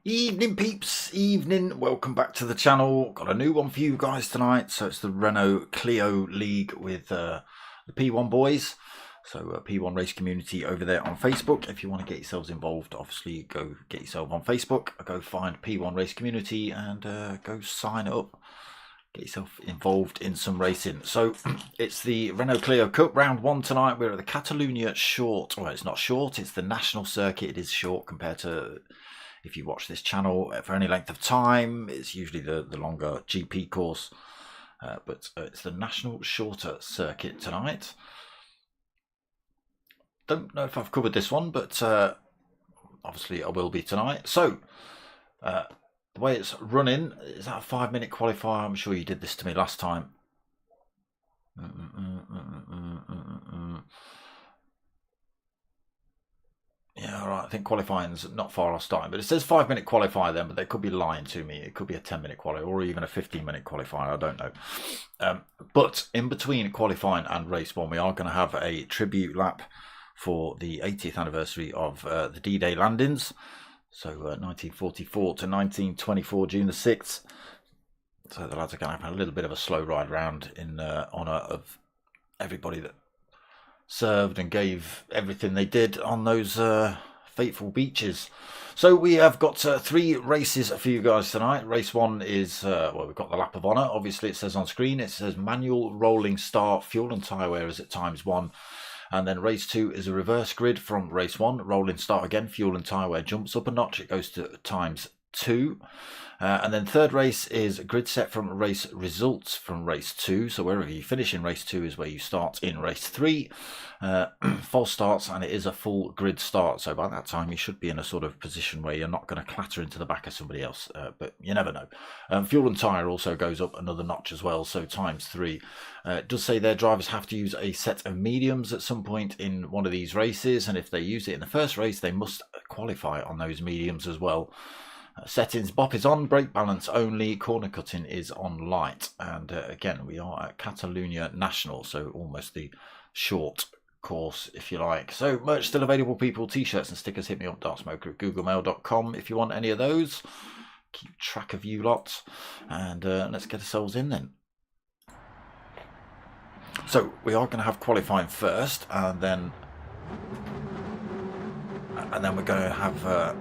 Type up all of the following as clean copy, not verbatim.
Evening peeps, evening, welcome back to the channel. Got a new one for you guys tonight. So it's the Renault Clio League with the P1 boys. So P1 Race Community over there on Facebook. If you want to get yourselves involved, obviously go get yourself on Facebook. Go find P1 Race Community and go sign up. Get yourself involved in some racing. So it's the Renault Clio Cup round 1 tonight. We're at the Catalunya short. Well, it's not short, it's the national circuit. It is short compared to... If you watch this channel for any length of time, it's usually the longer GP course, but it's the national shorter circuit tonight. Don't know if I've covered this one, but obviously I will be tonight. So the way it's running, is that a 5-minute qualifier? I'm sure you did this to me last time. Yeah, all right. I think qualifying's not far off starting, but it says 5-minute qualifier then, but they could be lying to me. It could be a 10-minute qualifier or even a 15-minute qualifier. I don't know. But in between qualifying and race 1, we are going to have a tribute lap for the 80th anniversary of the D-Day landings. So 1944 to 1924, June the 6th. So the lads are going to have a little bit of a slow ride round in honour of everybody that served and gave everything they did on those fateful beaches. So we have got 3 races for you guys tonight. Race 1 is, well, we've got the lap of honour. Obviously it says on screen, it says manual rolling start, fuel and tyre wear is at ×1. And then race 2 is a reverse grid from race 1, rolling start again, fuel and tyre wear jumps up a notch, it goes to ×2. And then third race is grid set from race results from race 2. So wherever you finish in race 2 is where you start in race 3. False starts, and it is a full grid start. So by that time you should be in a sort of position where you're not going to clatter into the back of somebody else. But you never know. Fuel and tyre also goes up another notch as well. So ×3. It does say their drivers have to use a set of mediums at some point in one of these races. And if they use it in the first race, they must qualify on those mediums as well. Settings, bop is on, brake balance only, corner cutting is on light. And again, we are at Catalunya National, so almost the short course, if you like. So merch still available, people. T-shirts and stickers, hit me up, darksmoker@googlemail.com if you want any of those. Keep track of you lot. And let's get ourselves in then. So we are going to have qualifying first, and then we're going to have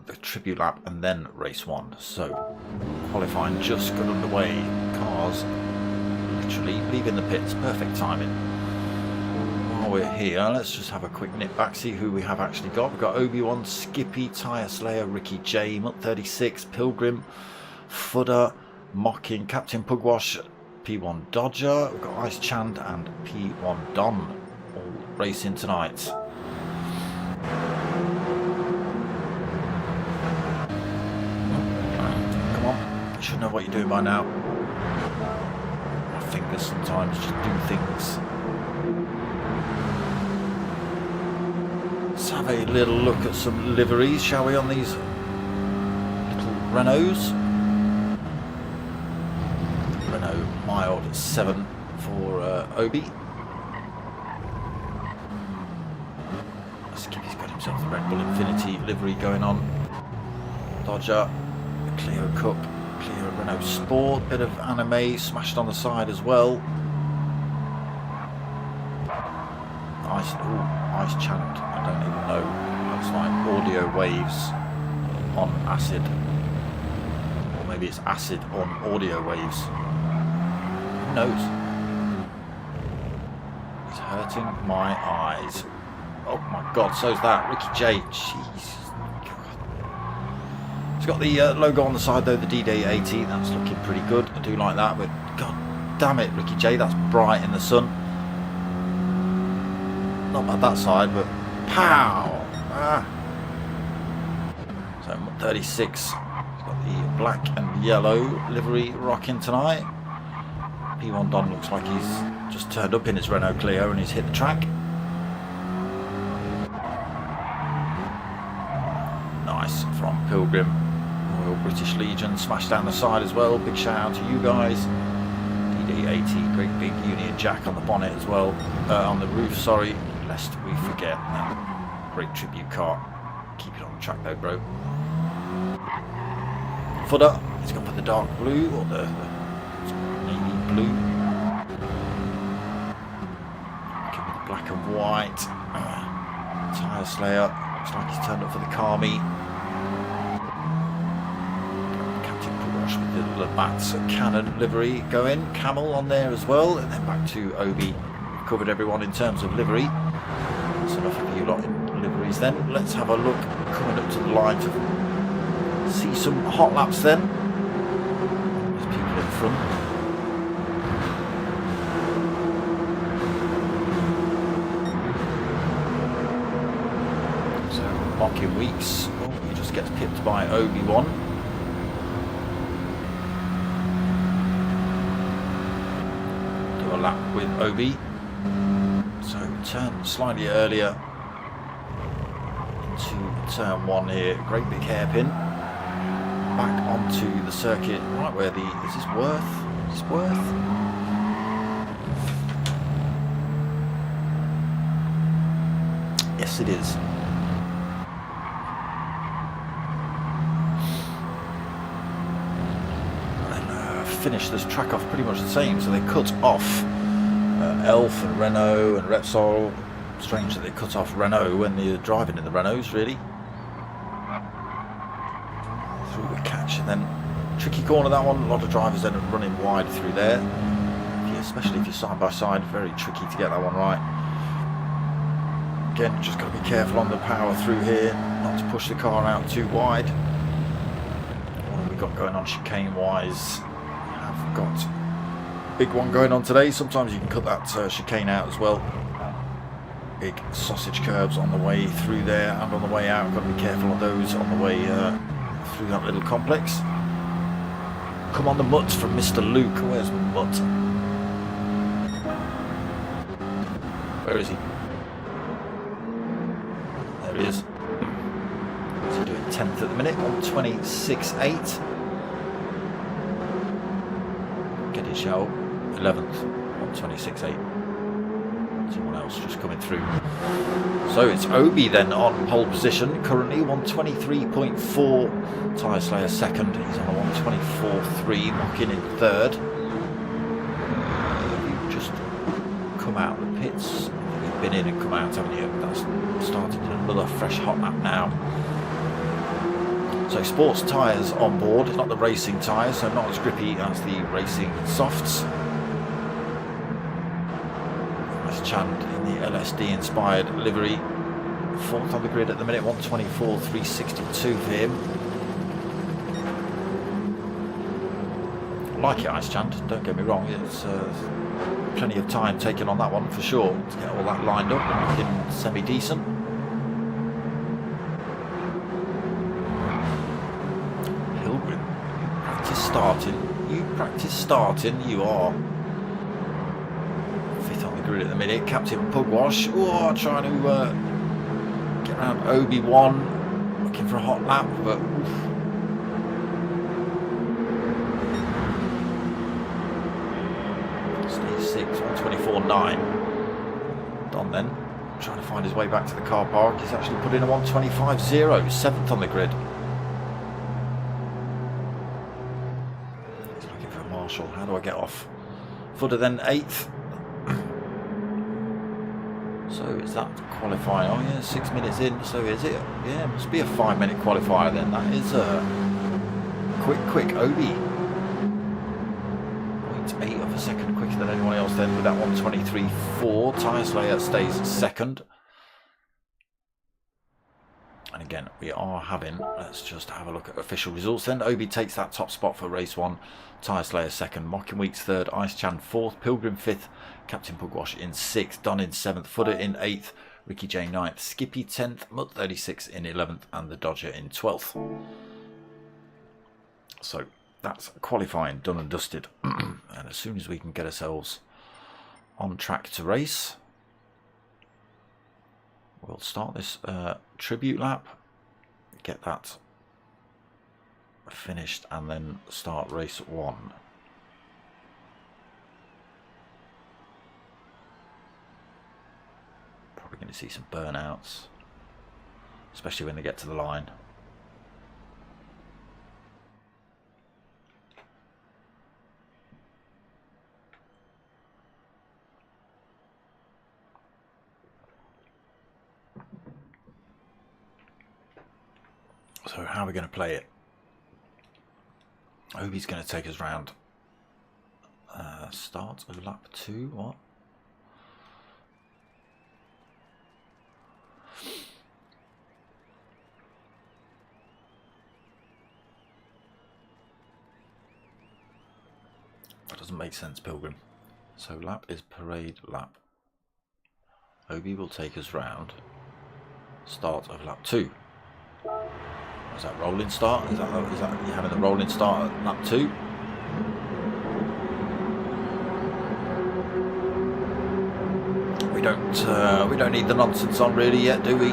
the tribute lap and then race 1. So qualifying just got underway. Cars literally leaving the pits. Perfect timing. While we're here, let's just have a quick nip back, see who we have actually got. We've got Obi-Wan, Skippy, Tyre Slayer, Ricky J, Mutt 36, Pilgrim, Fudder, Mocking, Captain Pugwash, P1 Dodger. We've got Ice Chand and P1 Don all racing tonight. You should know what you're doing by now. My fingers sometimes just do things. Let's have a little look at some liveries, shall we, on these little Renaults. Renault Mild 7 for Obi. Skippy's got himself the Red Bull Infinity livery going on. Dodger, the Clio Cup. Clio Renault Sport, bit of anime smashed on the side as well. Ice Chant, I don't even know. Looks like audio waves on acid. Or maybe it's acid on audio waves. Who knows? is hurting my eyes. Oh my god, so's that. Ricky J. Jeez. It's got the logo on the side though, the D-Day 80. That's looking pretty good. I do like that, but god damn it, Ricky J. That's bright in the sun. Not bad that side, but pow! Ah. So 36. Got the black and yellow livery rocking tonight. P1 Don looks like he's just turned up in his Renault Clio and he's hit the track. Nice from Pilgrim. Royal British Legion smashed down the side as well. Big shout out to you guys. DD80, great big Union Jack on the bonnet as well. On the roof, sorry, lest we forget. Great tribute car. Keep it on the track though, bro. Footer, he's gone for the dark blue or the navy blue. Give me the black and white. Tyre Slayer, looks like he's turned up for the car meet. Captain Pugosh with the Labatt's Cannon livery going. Camel on there as well, and then back to Obi. We've covered everyone in terms of livery. That's enough of you lot in liveries then. Let's have a look coming up to the line to see some hot laps then. There's people in front. So Mocking Weeks. Oh, he just gets pipped by Obi-Wan. Do a lap with Obi. So turn slightly earlier into turn 1 here. Great big hairpin. Back onto the circuit, right where the, is this Worth? Is this Worth? Yes it is. And finish this track off pretty much the same, so they cut off Elf and Renault and Repsol. Strange that they cut off Renault when they're driving in the Renaults, really. Through the catch, and then tricky corner that one. A lot of drivers end up running wide through there, especially if you're side by side. Very tricky to get that one right. Again, just got to be careful on the power through here, not to push the car out too wide. What have we got going on chicane wise? We have got a big one going on today. Sometimes you can cut that chicane out as well. Big sausage curbs on the way through there and on the way out. Got to be careful of those on the way through that little complex. Come on the mutt from Mr. Luke. Where's Mutt? Where is he? There he is. What's he doing? 10th at the minute. 1:26.8. Get it, shall. 11th. 1:26.8. Someone else just coming through. So it's Obi then on pole position, currently 1:23.4. Tyre Slayer second, he's on a 1:24.3, Mocking in third. You've just come out of the pits. You've been in and come out, haven't you? That's started another fresh hot lap now. So sports tyres on board, it's not the racing tyres, so not as grippy as the racing softs. Chand in the LSD inspired livery, 4th on the grid at the minute, 1:24.362 for him. I like it, Ice Chand, don't get me wrong, it's plenty of time taken on that one for sure to get all that lined up and looking semi-decent. Pilgrim, practice starting, you are. At the minute, Captain Pugwash, trying to get around Obi-Wan, looking for a hot lap, but oof. Stay 6, 1:24.9. Don then, trying to find his way back to the car park. He's actually put in a 1:25.0, 7th on the grid. He's looking for a marshal. How do I get off? Footer then 8th. So is that qualifying? Oh yeah, 6 minutes in, so is it? Yeah, it must be a 5-minute qualifier then. That is a quick Obi. 0.8 of a second quicker than anyone else then with that 1:23.4. Tyre Slayer stays second. And again, we are having, let's just have a look at official results then. Obi takes that top spot for race 1. Tyre Slayer second. Mocking Weeks third. Ice Chan fourth. Pilgrim fifth. Captain Pugwash in sixth. Don in seventh. Footer in eighth. Ricky J 9th. Skippy 10th. Mutt 36 in 11th. And the Dodger in 12th. So that's qualifying done and dusted. And as soon as we can get ourselves on track to race, we'll start this tribute lap, get that finished, and then start race 1. Probably going to see some burnouts, especially when they get to the line. So how are we going to play it? Obi's going to take us round. Start of lap 2, what? That doesn't make sense, Pilgrim. So lap is parade lap. Obi will take us round. Start of lap 2. Is that rolling start? Is that you having the rolling start at lap 2? We don't need the nonsense on really yet, do we?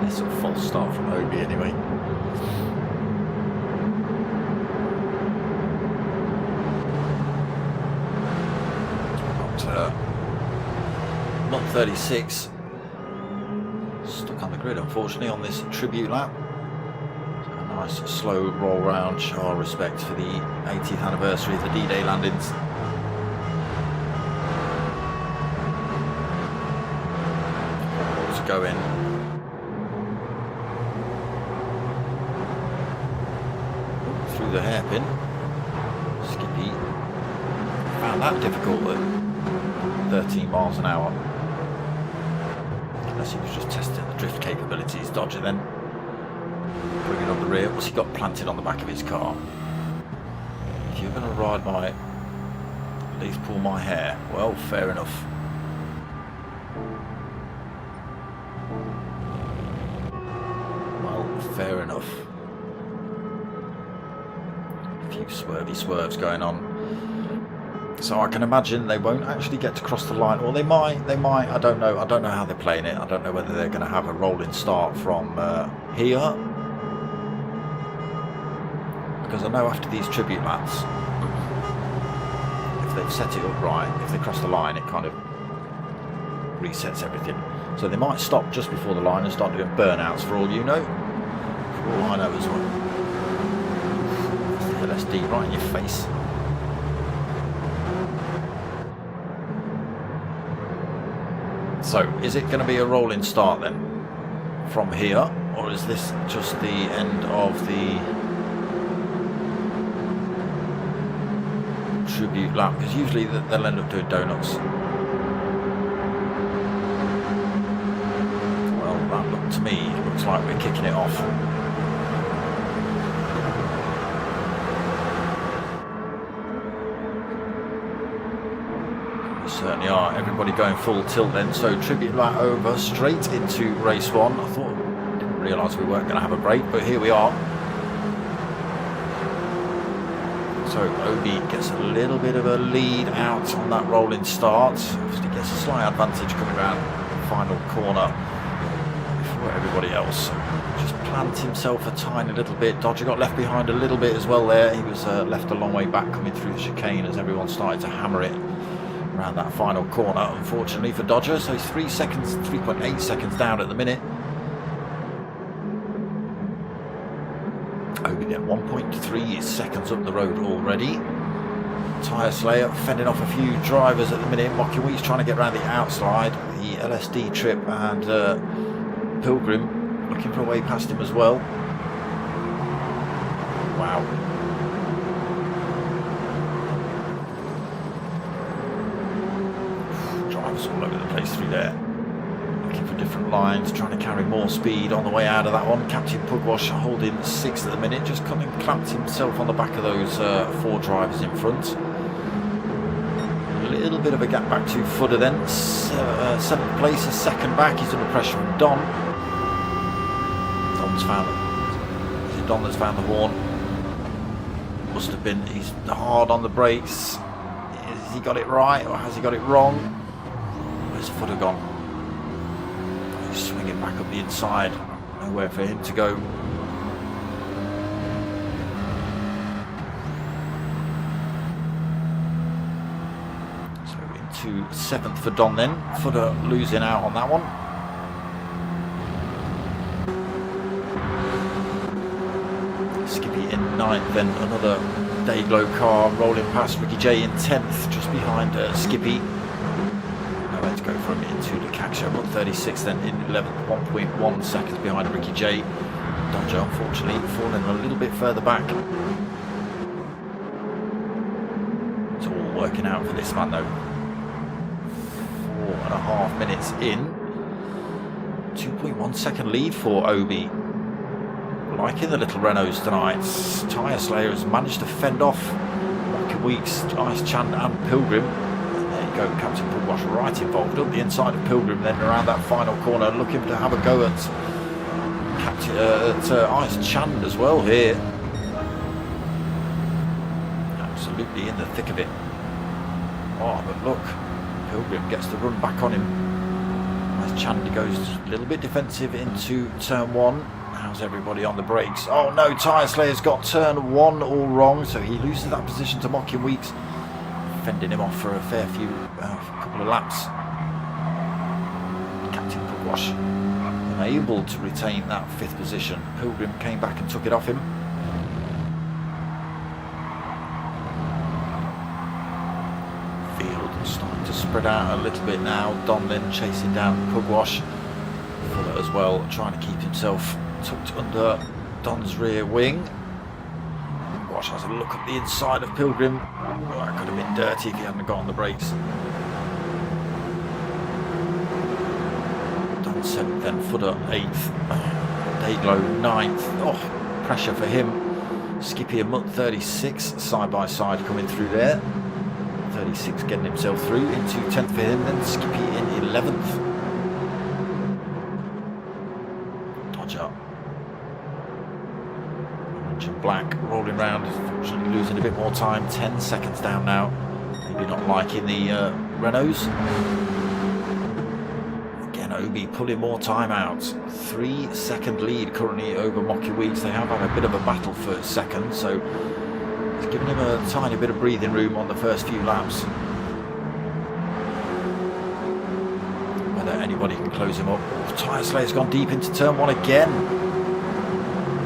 It's a false start from Obi anyway. Not 36, stuck on the grid unfortunately on this tribute lap. So a nice slow roll round, show our respect for the 80th anniversary of the D-Day landings. To go in. Through the hairpin. Skippy found that difficult at 13 miles an hour. Unless he was just testing the drift capabilities. Dodger then bringing up the rear. What's he got planted on the back of his car? If you're going to ride my, at least pull my hair. Well, fair enough. Well, fair enough. A few swervy swerves going on. So I can imagine they won't actually get to cross the line, or they might, I don't know how they're playing it. I don't know whether they're going to have a rolling start from here, because I know after these tribute laps, if they've set it up right, if they cross the line, it kind of resets everything. So they might stop just before the line and start doing burnouts, for all you know. For all I know as well. LSD right in your face. So, is it going to be a rolling start then from here, or is this just the end of the tribute lap? Because usually they'll end up doing donuts. Well, that looked to me, looks like we're kicking it off. Certainly are. Everybody going full tilt then. So tribute lap over, straight into race 1. I didn't realise we weren't going to have a break, but here we are. So Obi gets a little bit of a lead out on that rolling start. Obviously gets a slight advantage coming around the final corner before everybody else. So just plant himself a tiny little bit. Dodger got left behind a little bit as well there. He was left a long way back coming through the chicane as everyone started to hammer it around that final corner, unfortunately for Dodger. So he's 3.8 seconds down at the minute. Obi then 1.3 seconds up the road already. Tyre Slayer fending off a few drivers at the minute. Mokiwi's trying to get around the outside. The LSD trip and Pilgrim looking for a way past him as well. Wow. Drivers all over the place through there. Looking for different lines, trying to carry more speed on the way out of that one. Captain Pugwash holding 6th at the minute, just coming clamped himself on the back of those 4 drivers in front. A little bit of a gap back to Footer then. 7th place, a second back. He's under pressure from Don. Don's found it. Is it Don that's found the horn? Must have been. He's hard on the brakes. Has he got it right or has he got it wrong? Where's Footer gone? He's swinging back up the inside. Nowhere for him to go. So into 7th for Don then. Footer losing out on that one. Skippy in 9th, then another Dayglow car rolling past. Ricky J in 10th, just behind Skippy. Nowhere to go from into the Caxo, but 36th then in 11th, 1.1 seconds behind Ricky J. Dodger unfortunately falling a little bit further back. It's all working out for this man though. 4.5 minutes in. 2.1 second lead for Obi. Liking the little Renaults tonight. Tyre Slayer has managed to fend off Walker Weeks, Ice Chan and Pilgrim. And there you go, Captain Pugwash right involved up the inside of Pilgrim, then around that final corner, looking to have a go at Ice Chan as well here. Absolutely in the thick of it. Oh, but look, Pilgrim gets the run back on him. Ice Chan goes a little bit defensive into turn 1. How's everybody on the brakes? Oh no, Tyre Slayer's got turn 1 all wrong, so he loses that position to Mocking Weeks, fending him off for a fair few, couple of laps. Captain Pugwash unable to retain that 5th position. Pilgrim came back and took it off him. Field starting to spread out a little bit now. Don then chasing down Pugwash. Fuller as well, trying to keep himself tucked under Don's rear wing. Wash has a look at the inside of Pilgrim. Oh, that could have been dirty if he hadn't got on the brakes. Don 7th, then Footer 8th. Dayglow 9th. Oh, pressure for him. Skippy and Mutt 36, side by side coming through there. 36 getting himself through into 10th for him, then Skippy in 11th. Dodger. Orange and black rolling round, unfortunately losing a bit more time. 10 seconds down now. Maybe not liking the Renaults. Again, Obi pulling more time out. 3-second lead currently over Mocky Weeks. They have had a bit of a battle for second, so it's given him a tiny bit of breathing room on the first few laps. Whether anybody can close him up. Oh, Tyre Slayer's gone deep into turn 1 again.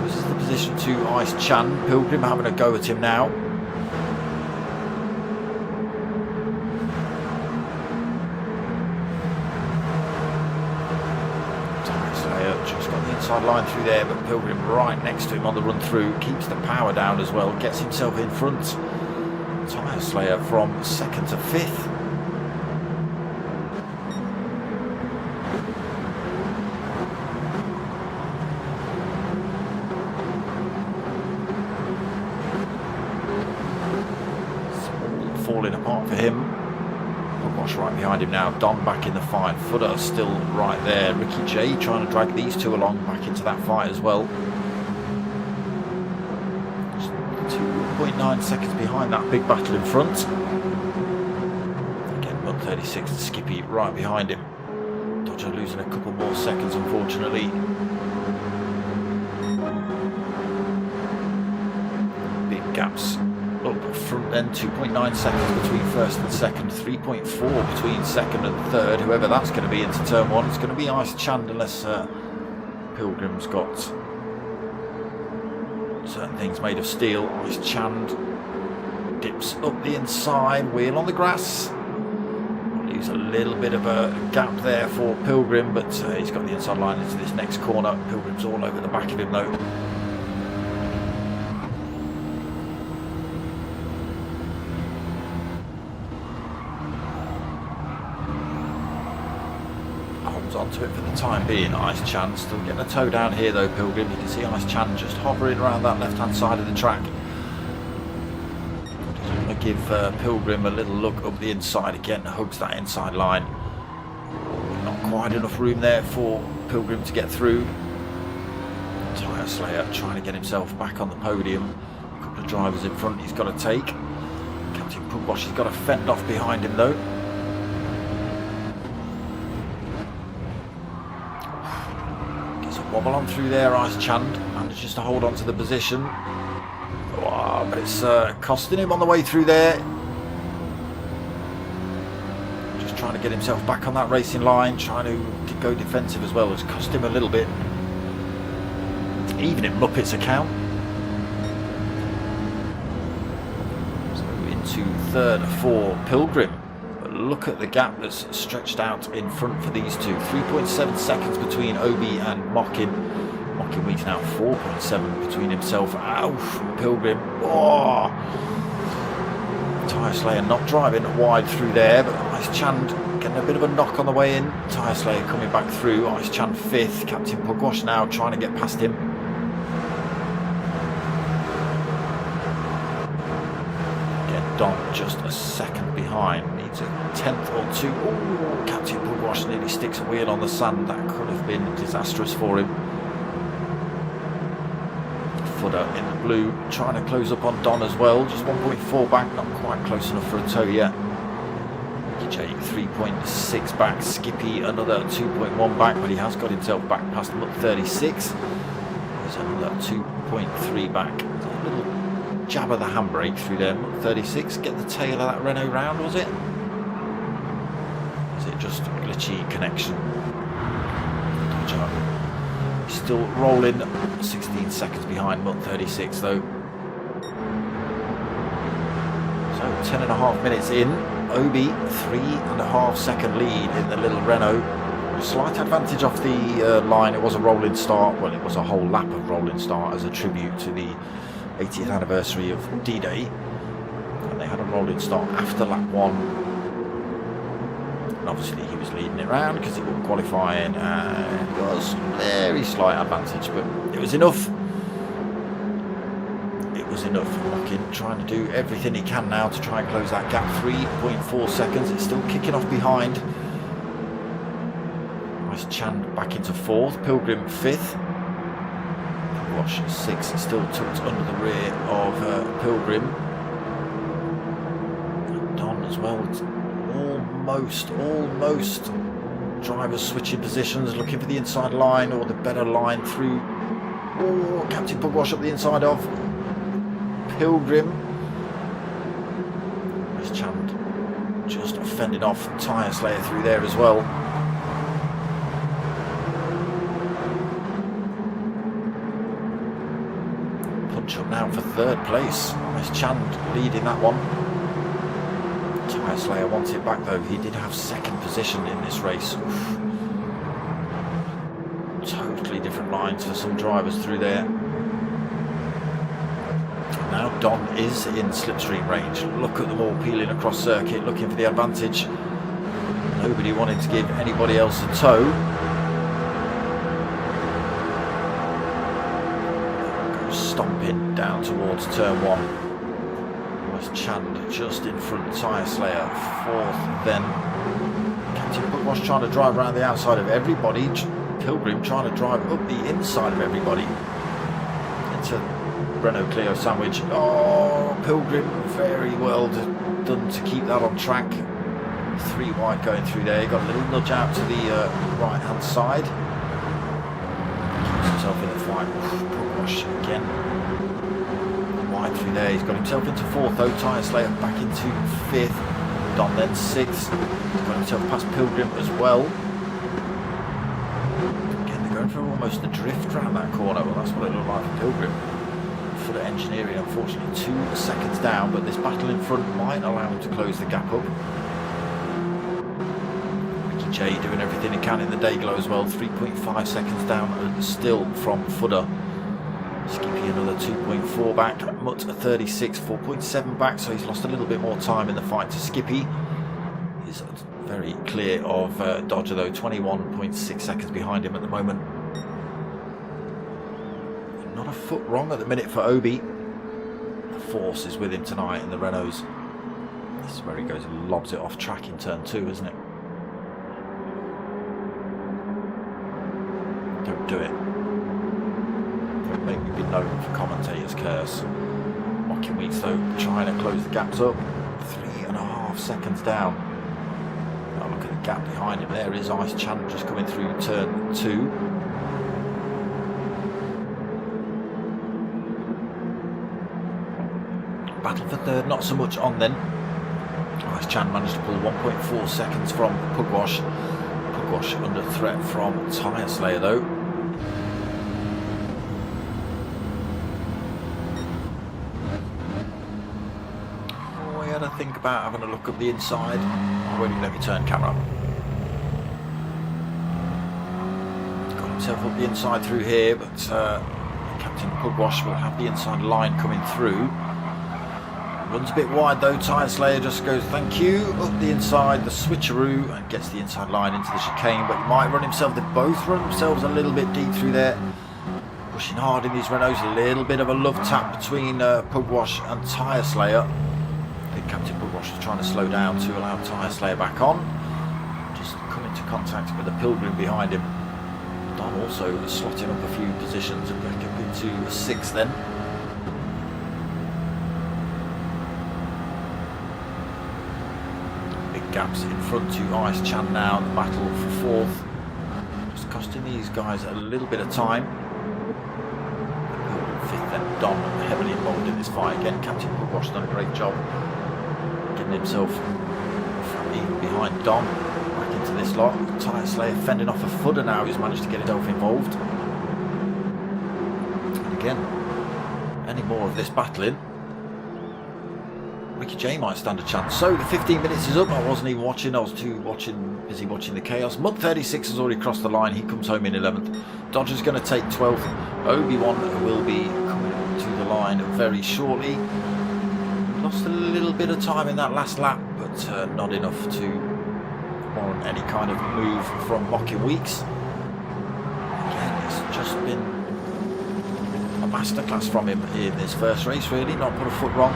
Loses the position to Ice Chan. Pilgrim having a go at him now. Tyre Slayer just got the inside line through there, but Pilgrim right next to him on the run through. Keeps the power down as well. Gets himself in front. Tyre Slayer from 2nd to 5th. Falling apart for him. Pugwash right behind him now. Don back in the fight. Footer still right there. Ricky J trying to drag these two along back into that fight as well. Just 2.9 seconds behind that big battle in front. Again, 136 and Skippy right behind him. Dodger losing a couple more seconds, unfortunately. Big gaps up front then. 2.9 seconds between first and second, 3.4 between second and third. Whoever that's going to be into turn 1, it's going to be Ice Chan unless Pilgrim's got certain things made of steel. Ice Chan dips up the inside, wheel on the grass. Leaves a little bit of a gap there for Pilgrim, but he's got the inside line into this next corner. Pilgrim's all over the back of him though. holds on to it for the time being. Ice Chan still getting a toe down here though, Pilgrim. You can see Ice Chan just hovering around that left hand side of the track. Just want to give Pilgrim a little look up the inside again, hugs that inside line. Not quite enough room there for Pilgrim to get through. Tyre Slayer trying to get himself back on the podium. A couple of drivers in front he's got to take. Captain Pugwash has got to fend off behind him though. Gets a wobble on through there, Ice Chand manages to hold on to the position. Oh, but it's costing him on the way through there. Just trying to get himself back on that racing line, trying to go defensive as well. It's cost him a little bit. Even in Muppet's account. So into third for Pilgrim. But look at the gap that's stretched out in front for these two. 3.7 seconds between Obi and Mockin. Mockin weeks now 4.7 between himself and Pilgrim. Oh! Tyre Slayer not driving wide through there, but Ice Chand getting a bit of a knock on the way in. Tyre Slayer coming back through. Ice Chand fifth. Captain Pugwash now trying to get past him. Don just a second behind, needs a tenth or two. Oh, Captain Pugwash nearly sticks a wheel on the sand. That could have been disastrous for him. Footer in the blue, trying to close up on Don as well. Just 1.4 back, not quite close enough for a toe yet. Jay 3.6 back, Skippy another 2.1 back, but he has got himself back past Mutt 36. There's another 2.3 back. A little jab of the handbrake through there. 36, get the tail of that Renault round, was it? Is it just a glitchy connection? Still rolling, 16 seconds behind Mutt 36 though. So 10.5 minutes in, Obi 3.5 second lead in the little Renault. A slight advantage off the line. It was a rolling start, well it was a whole lap of rolling start as a tribute to the 80th anniversary of D-Day, and they had a rolling start after lap 1, and obviously he was leading it round because he wasn't qualifying, and it was very slight advantage, but it was enough. It was enough. Mockin trying to do everything he can now to try and close that gap. 3.4 seconds. It's still kicking off behind. Ice Chand back into fourth. Pilgrim fifth. Wash 6 still tucked under the rear of Pilgrim. And Don as well. It's almost drivers switching positions, looking for the inside line or the better line through. Oh, Captain Pugwash up the inside of Pilgrim. Ice Chand just fending off Tyre Slayer through there as well. Up now for third place. Ice Chand leading that one. Tyre Slayer wants it back though. He did have second position in this race. Oof. Totally different lines for some drivers through there. Now Don is in slipstream range. Look at them all peeling across circuit, looking for the advantage. Nobody wanted to give anybody else a toe. Stomping down towards turn 1. Was Chand just in front, Tyre Slayer fourth, then Captain Pugwash trying to drive around the outside of everybody. Pilgrim trying to drive up the inside of everybody into Renault Clio sandwich. Oh, Pilgrim very well done to keep that on track. 3 wide going through there. He got a little nudge out to the right hand side. Keeps himself in the fight. Pugwash again wide through there. He's got himself into fourth though. Tyre Slayer back into fifth. Don then sixth. He's got himself past Pilgrim as well. Again, they're going for almost the drift around that corner. Well, that's what it looked like for Pilgrim. Footer Engineering, unfortunately, 2 seconds down, but this battle in front might allow him to close the gap up. Jay doing everything he can in the day glow as well. 3.5 seconds down still from Footer. Skippy another 2.4 back. Mutt a 36, 4.7 back, so he's lost a little bit more time in the fight to Skippy. He's Very clear of Dodger though, 21.6 seconds behind him at the moment. Not a foot wrong at the minute for Obi. The force is with him tonight in the Renaults. This is where he goes and lobs it off track in turn 2, isn't it? Don't do it. Don't make me be known for commentators' curse. Mocking Weeks though, trying to close the gaps up. 3.5 seconds down. Oh, look at the gap behind him. There is Ice Chan just coming through turn 2. Battle for third, not so much on then. Ice Chan managed to pull 1.4 seconds from Pugwash. Pugwash under threat from Tyre Slayer though. Oh, he had to think about having a look up the inside. Oh, won't even let me turn camera. Got himself up the inside through here, but Captain Pugwash will have the inside line coming through. Runs a bit wide though. Tyre Slayer just goes thank you up the inside, the switcheroo, and gets the inside line into the chicane, but he might run himself. They both run themselves a little bit deep through there. Pushing hard in these Renaults. A little bit of a love tap between Pugwash and Tyre Slayer. I think Captain Pugwash was trying to slow down to allow Tyre Slayer back on. Just come into contact with the Pilgrim behind him. Don also slotting up a few positions and back up into 6th then. Gaps in front to Ice Chan now, the battle for 4th. Just costing these guys a little bit of time. 5th then, Don heavily involved in this fight again. Captain Pugwash done a great job getting himself even behind Don back into this lot. Tyre Slayer fending off a footer now, he's managed to get himself involved. And again, any more of this battling, Ricky J might stand a chance. So the 15 minutes is up. I wasn't even watching. I was busy watching the chaos. Mud 36 has already crossed the line. He comes home in 11th. Dodger's going to take 12th. Obi-Wan will be coming to the line very shortly. Lost a little bit of time in that last lap, but not enough to warrant any kind of move from Mocking Weeks. Again, it's just been a masterclass from him in this first race, really. Not put a foot wrong.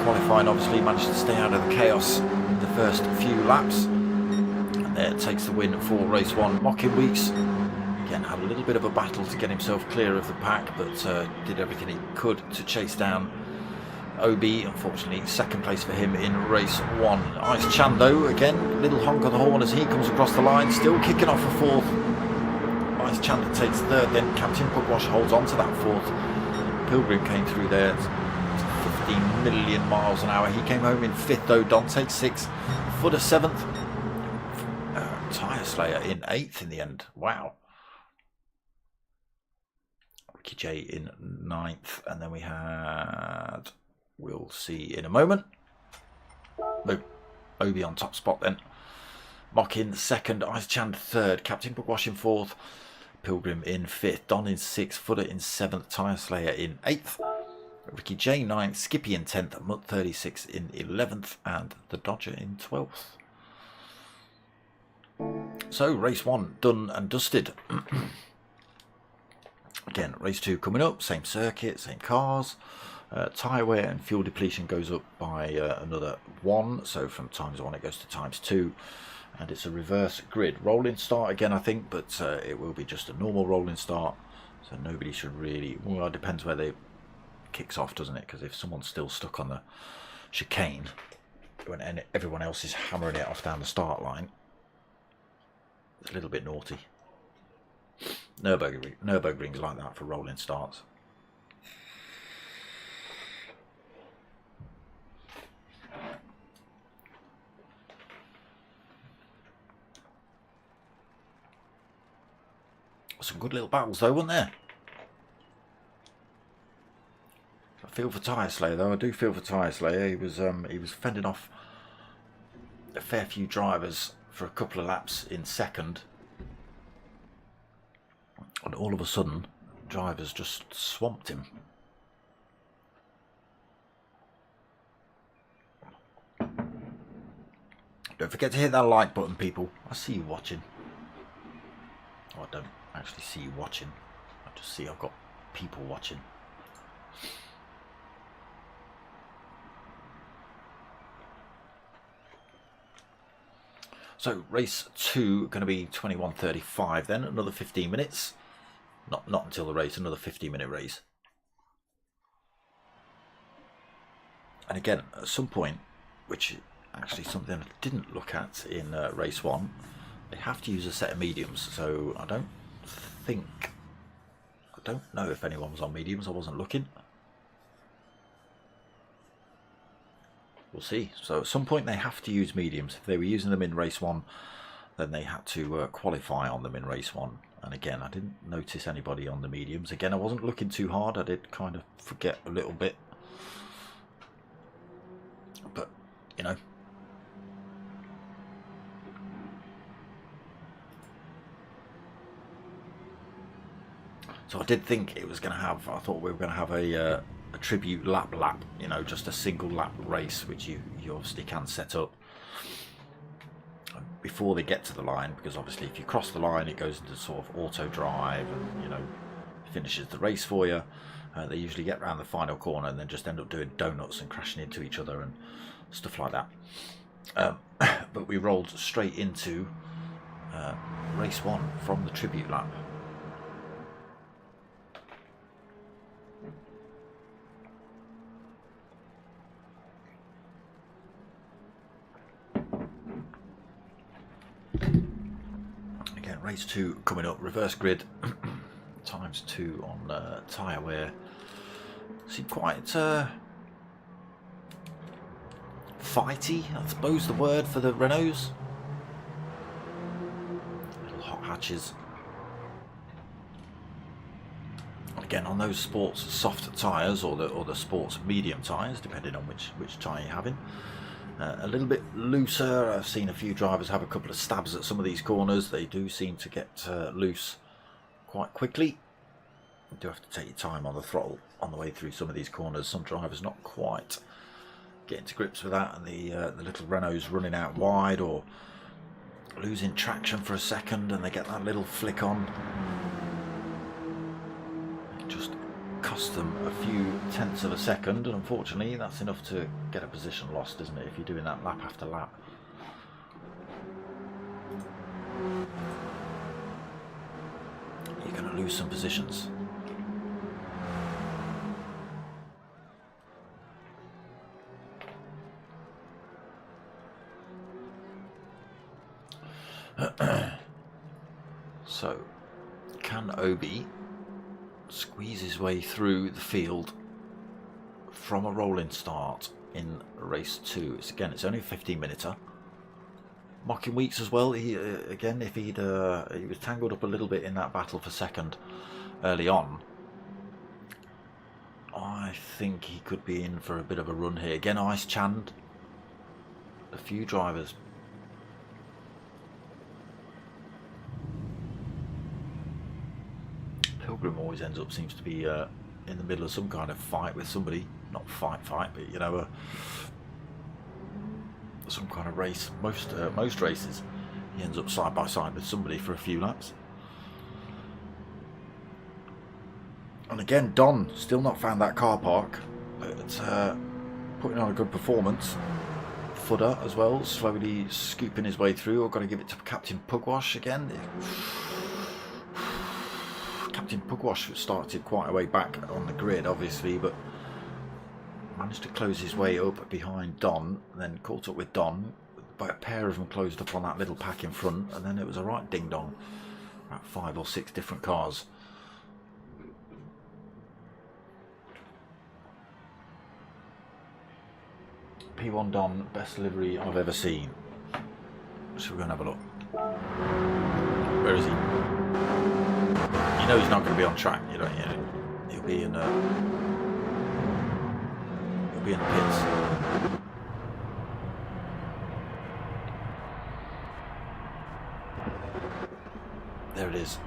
Qualifying, obviously managed to stay out of the chaos in the first few laps, and there takes the win for race 1. Mocking Weeks again had a little bit of a battle to get himself clear of the pack, but did everything he could to chase down Obi. Unfortunately, 2nd place for him in race 1. Ice Chan though, again, little honk of the horn as he comes across the line, still kicking off for 4th. Ice Chan takes 3rd, then Captain Pugwash holds on to that 4th. Pilgrim came through there. 15 million miles an hour. He came home in 5th though. Don takes 6th. Footer 7th. Tyre Slayer in 8th in the end. Wow. Ricky J in 9th. And then we had, we'll see in a moment. No, Obi on top spot then. Mocking 2nd. Ice Chan 3rd. Captain Pugwash in 4th. Pilgrim in 5th. Don in 6th. Footer in 7th. Tyre Slayer in 8th. Ricky J 9th, Skippy in 10th, Mud 36 in 11th, and the Dodger in 12th. So race 1 done and dusted. Again, race 2 coming up, same circuit, same cars. Tyre wear and fuel depletion goes up by another 1, so from ×1 it goes to ×2, and it's a reverse grid. Rolling start again, I think, but it will be just a normal rolling start, so nobody should really, well, it depends where they kicks off, doesn't it? Because if someone's still stuck on the chicane when everyone else is hammering it off down the start line, it's a little bit naughty. Nürburgring's like that for rolling starts. Some good little battles though, weren't there? I feel for Tyre Slayer though. I do feel for Tyre Slayer. He was fending off a fair few drivers for a couple of laps in 2nd, and all of a sudden drivers just swamped him. Don't forget to hit that like button, people. I see you watching. Oh, I don't actually see you watching. I just see I've got people watching. So race 2 going to be 21:35 then, another 15 minutes. Not until the race, another 15-minute race. And again, at some point, which actually something I didn't look at in race 1, they have to use a set of mediums. So I don't know if anyone was on mediums. I wasn't looking. We'll see. So at some point they have to use mediums. If they were using them in race 1, then they had to qualify on them in race 1. And again, I didn't notice anybody on the mediums. Again, I wasn't looking too hard. I did kind of forget a little bit. But, you know. So I did think it was going to have, I thought we were going to have a tribute lap, you know, just a single lap race, which you obviously can set up before they get to the line, because obviously if you cross the line it goes into sort of auto drive and, you know, finishes the race for you. They usually get around the final corner and then just end up doing donuts and crashing into each other and stuff like that. But we rolled straight into race 1 from the tribute lap. Again, race 2 coming up, reverse grid, times 2 on tyre wear. Seemed quite fighty, I suppose the word for the Renaults. Little hot hatches. Again, on those sports soft tyres or the sports medium tyres, depending on which tyre you're having. A little bit looser. I've seen a few drivers have a couple of stabs at some of these corners. They do seem to get loose quite quickly. You do have to take your time on the throttle on the way through some of these corners. Some drivers not quite getting to grips with that, and the little Renault's running out wide or losing traction for a second, and they get that little flick on. It just costs them a few tenths of a second, and unfortunately that's enough to get a position lost, isn't it, if you're doing that lap after lap. You're going to lose some positions. So, can Obi squeeze his way through the field from a rolling start in race 2? It's only a 15-minute. Mocking Weeks as well. He again, if he was tangled up a little bit in that battle for second early on, I think he could be in for a bit of a run here. Again, Ice Chand, a few drivers. Pilgrim always seems to be in the middle of some kind of fight with somebody. Not fight, but you know, some kind of race. Most races, he ends up side by side with somebody for a few laps. And again, Don still not found that car park, but putting on a good performance. Fudder as well, slowly scooping his way through. I've got to give it to Captain Pugwash again. Captain Pugwash started quite a way back on the grid, obviously, but managed to close his way up behind Don, and then caught up with Don. But a pair of them closed up on that little pack in front, and then it was a right ding-dong. About 5 or 6 different cars. P1 Don, best livery I've ever seen. So we're going to have a look. Where is he? You know he's not going to be on track, you know. He'll be in the pits. There it is.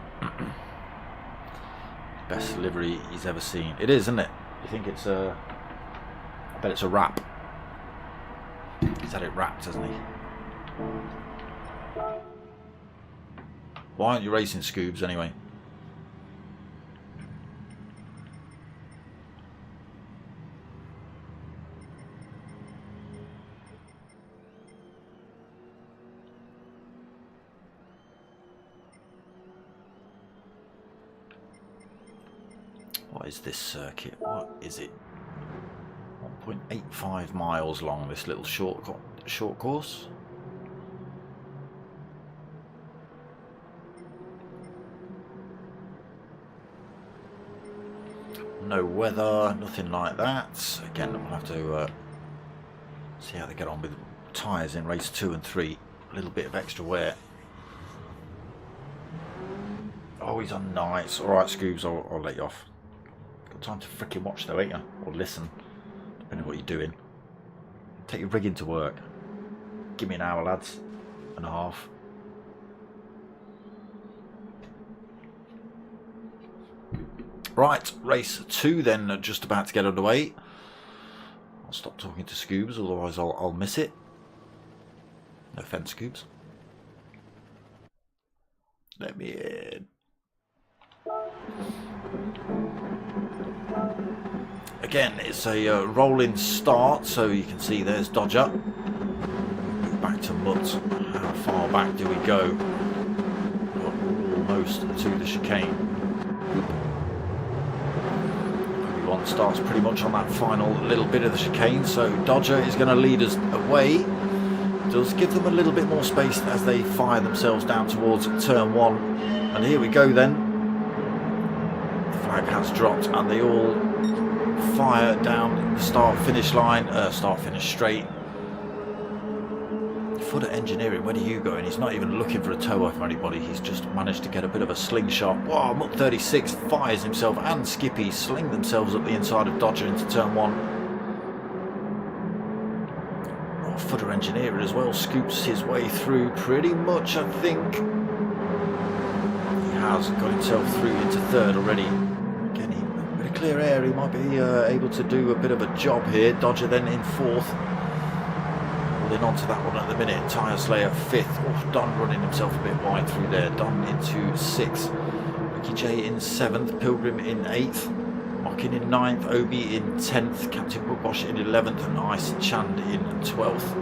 Best livery he's ever seen. It is, isn't it? You think it's a... I bet it's a wrap. He's had it wrapped, hasn't he? Why aren't you racing Scoobs anyway? What is this circuit? What is it? 1.85 miles long, this little short course. No weather, nothing like that. Again, we'll have to see how they get on with tyres in race 2 and 3. A little bit of extra wear. Oh, he's on nights. Alright, Scoobs, I'll let you off. Got time to freaking watch though, ain't you? Or listen, depending on what you're doing. Take your rigging to work. Give me an hour, lads. And a half. Right, race 2 then, just about to get underway. I'll stop talking to Scoobs, otherwise I'll miss it. No offence, Scoobs. Let me in. Again, it's a rolling start, so you can see there's Dodger. Move back to Mutt. How far back do we go? Almost to the chicane. One starts pretty much on that final little bit of the chicane, so Dodger is going to lead us away. Does give them a little bit more space as they fire themselves down towards turn 1. And here we go then. The flag has dropped and they all fire down the start-finish line, start-finish straight. Footer Engineering, where are you going? He's not even looking for a toe off anybody. He's just managed to get a bit of a slingshot. Wow, Mutt 36 fires himself and Skippy sling themselves up the inside of Dodger into turn 1. Oh, Footer Engineering as well scoops his way through pretty much, I think. He has got himself through into 3rd already. Again, a bit of clear air. He might be able to do a bit of a job here. Dodger then in 4th. In onto that one at the minute. Tyre Slayer 5th. Oh, Don running himself a bit wide through there. Don into 6th. Ricky J in 7th. Pilgrim in 8th. Mockin in 9th. Obi in 10th. Captain Bookbosh in 11th. And Ice Chand in 12th.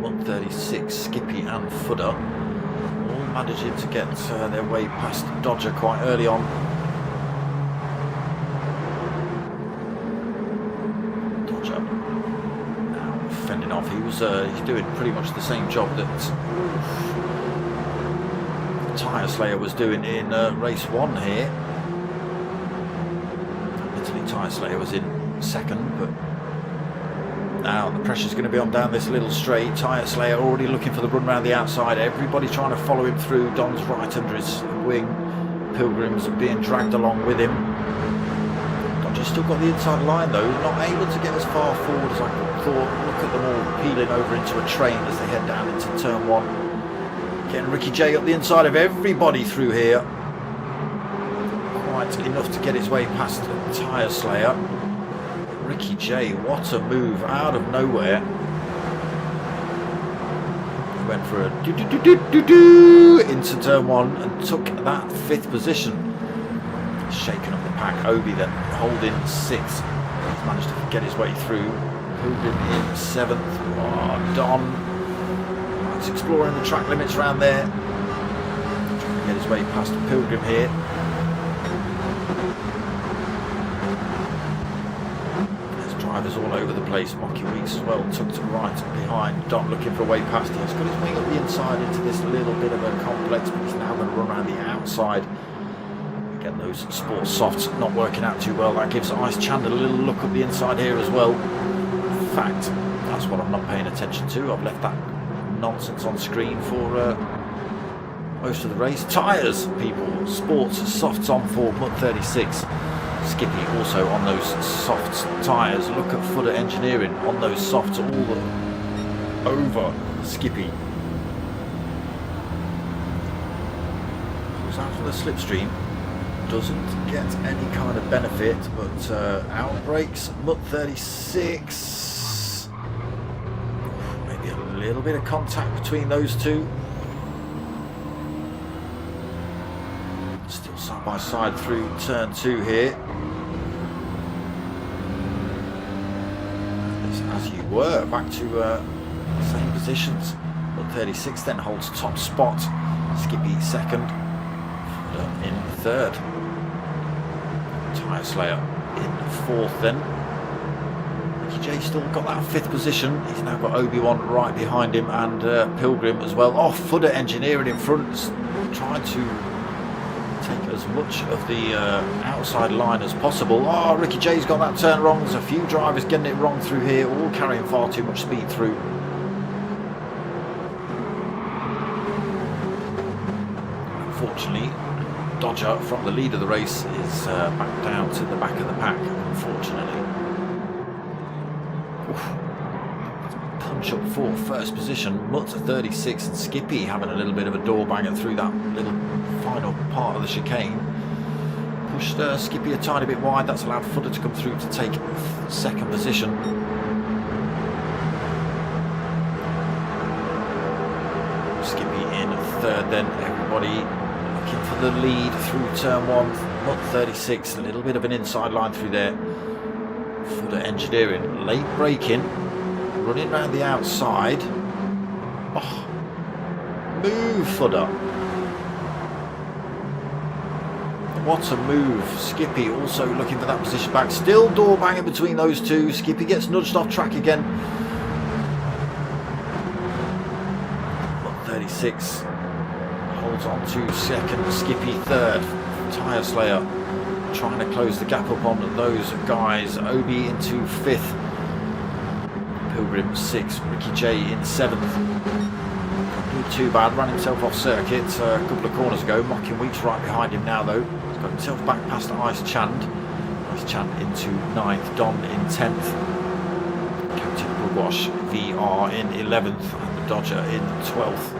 136. Skippy and Fudder all managing to get their way past Dodger quite early on. Fending off. He's doing pretty much the same job that Tyre Slayer was doing in race 1 here. Admittedly, Tyre Slayer was in 2nd, but now the pressure's going to be on down this little straight. Tyre Slayer already looking for the run around the outside. Everybody trying to follow him through. Don's right under his wing. Pilgrim's being dragged along with him. Dodger's still got the inside line though, not able to get as far forward as I thought. Look at them all peeling over into a train as they head down into turn 1. Getting Ricky J up the inside of everybody through here. Quite enough to get his way past Tyre Slayer. Ricky J, what a move out of nowhere. He went for a do into turn 1 and took that 5th position. Shaking up the pack. Obi then holding 6th. He's managed to get his way through. Pilgrim in 7th. Oh, Don. He's exploring the track limits around there. Trying to get his way past Pilgrim here. There's drivers all over the place. Monkey Weeks as well, tucked right behind Don, looking for a way past. He's got his wing up the inside into this little bit of a complex, but he's now going to run around the outside. Again, those sports softs not working out too well. That gives Ice Chand a little look up the inside here as well. In fact, that's what I'm not paying attention to. I've left that nonsense on screen for most of the race. Tyres, people. Sports softs on for Mutt 36. Skippy also on those soft tyres. Look at Footer Engineering on those softs all over Skippy. Who's out for the slipstream? Doesn't get any kind of benefit, but outbreaks Mutt 36. little bit of contact between those two. Still side by side through turn 2 here. As you were, back to same positions. But 36 then holds top spot. Skippy second, in third. Tyre Slayer in 4th then. Ricky J still got that 5th position. He's now got Obi-Wan right behind him, and Pilgrim as well. Oh, Footer Engineering in front, trying to take as much of the outside line as possible. Oh, Ricky J's got that turn wrong. There's a few drivers getting it wrong through here, all carrying far too much speed through. Unfortunately, Dodger from the lead of the race is back down to the back of the pack, unfortunately. Oof. Punch up for 1st position. Mutt 36 and Skippy having a little bit of a door banger through that little final part of the chicane. Pushed Skippy a tiny bit wide. That's allowed Footer to come through to take 2nd position. Skippy in 3rd then. Everybody looking for the lead through turn 1. Mutt 36, a little bit of an inside line through there. Footer Engineering, late braking, running around the outside. Oh, move Footer. What a move. Skippy also looking for that position back. Still door banging between those two. Skippy gets nudged off track again. Mutt 36 holds on to 2nd. Skippy 3rd. Tyre Slayer trying to close the gap up on those guys. Obi into 5th. Pilgrim 6th. Ricky J in 7th. Not too bad. Ran himself off circuit a couple of corners ago. Mocking Weeks right behind him now though. He's got himself back past Ice Chand. Ice Chand into 9th. Don in 10th. Captain Bugwash VR in 11th. And the Dodger in 12th.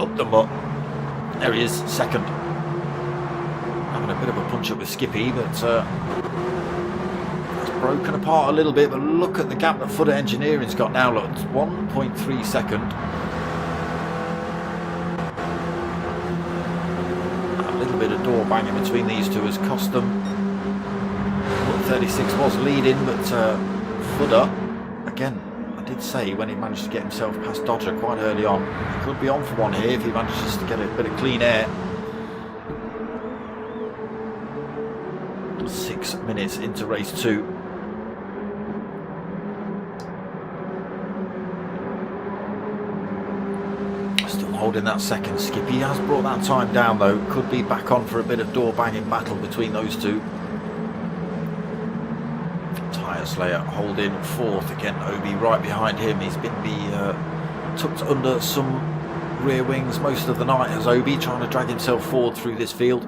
Up the Mutt. There he is, 2nd. Having a bit of a punch up with Skippy, but it's broken apart a little bit. But look at the gap that Footer Engineering's got now. Look, it's 1.3 second. A little bit of door banging between these two has cost them. 36 was leading, but Footer, again, I did say when he managed to get himself past Dodger quite early on, he could be on for one here if he manages to get a bit of clean air. 6 minutes into race 2. Still holding that 2nd. Skippy has brought that time down though. Could be back on for a bit of door banging battle between those two. Tyre Slayer holding 4th again. Obi right behind him. He's been tucked under some rear wings most of the night as Obi, trying to drag himself forward through this field.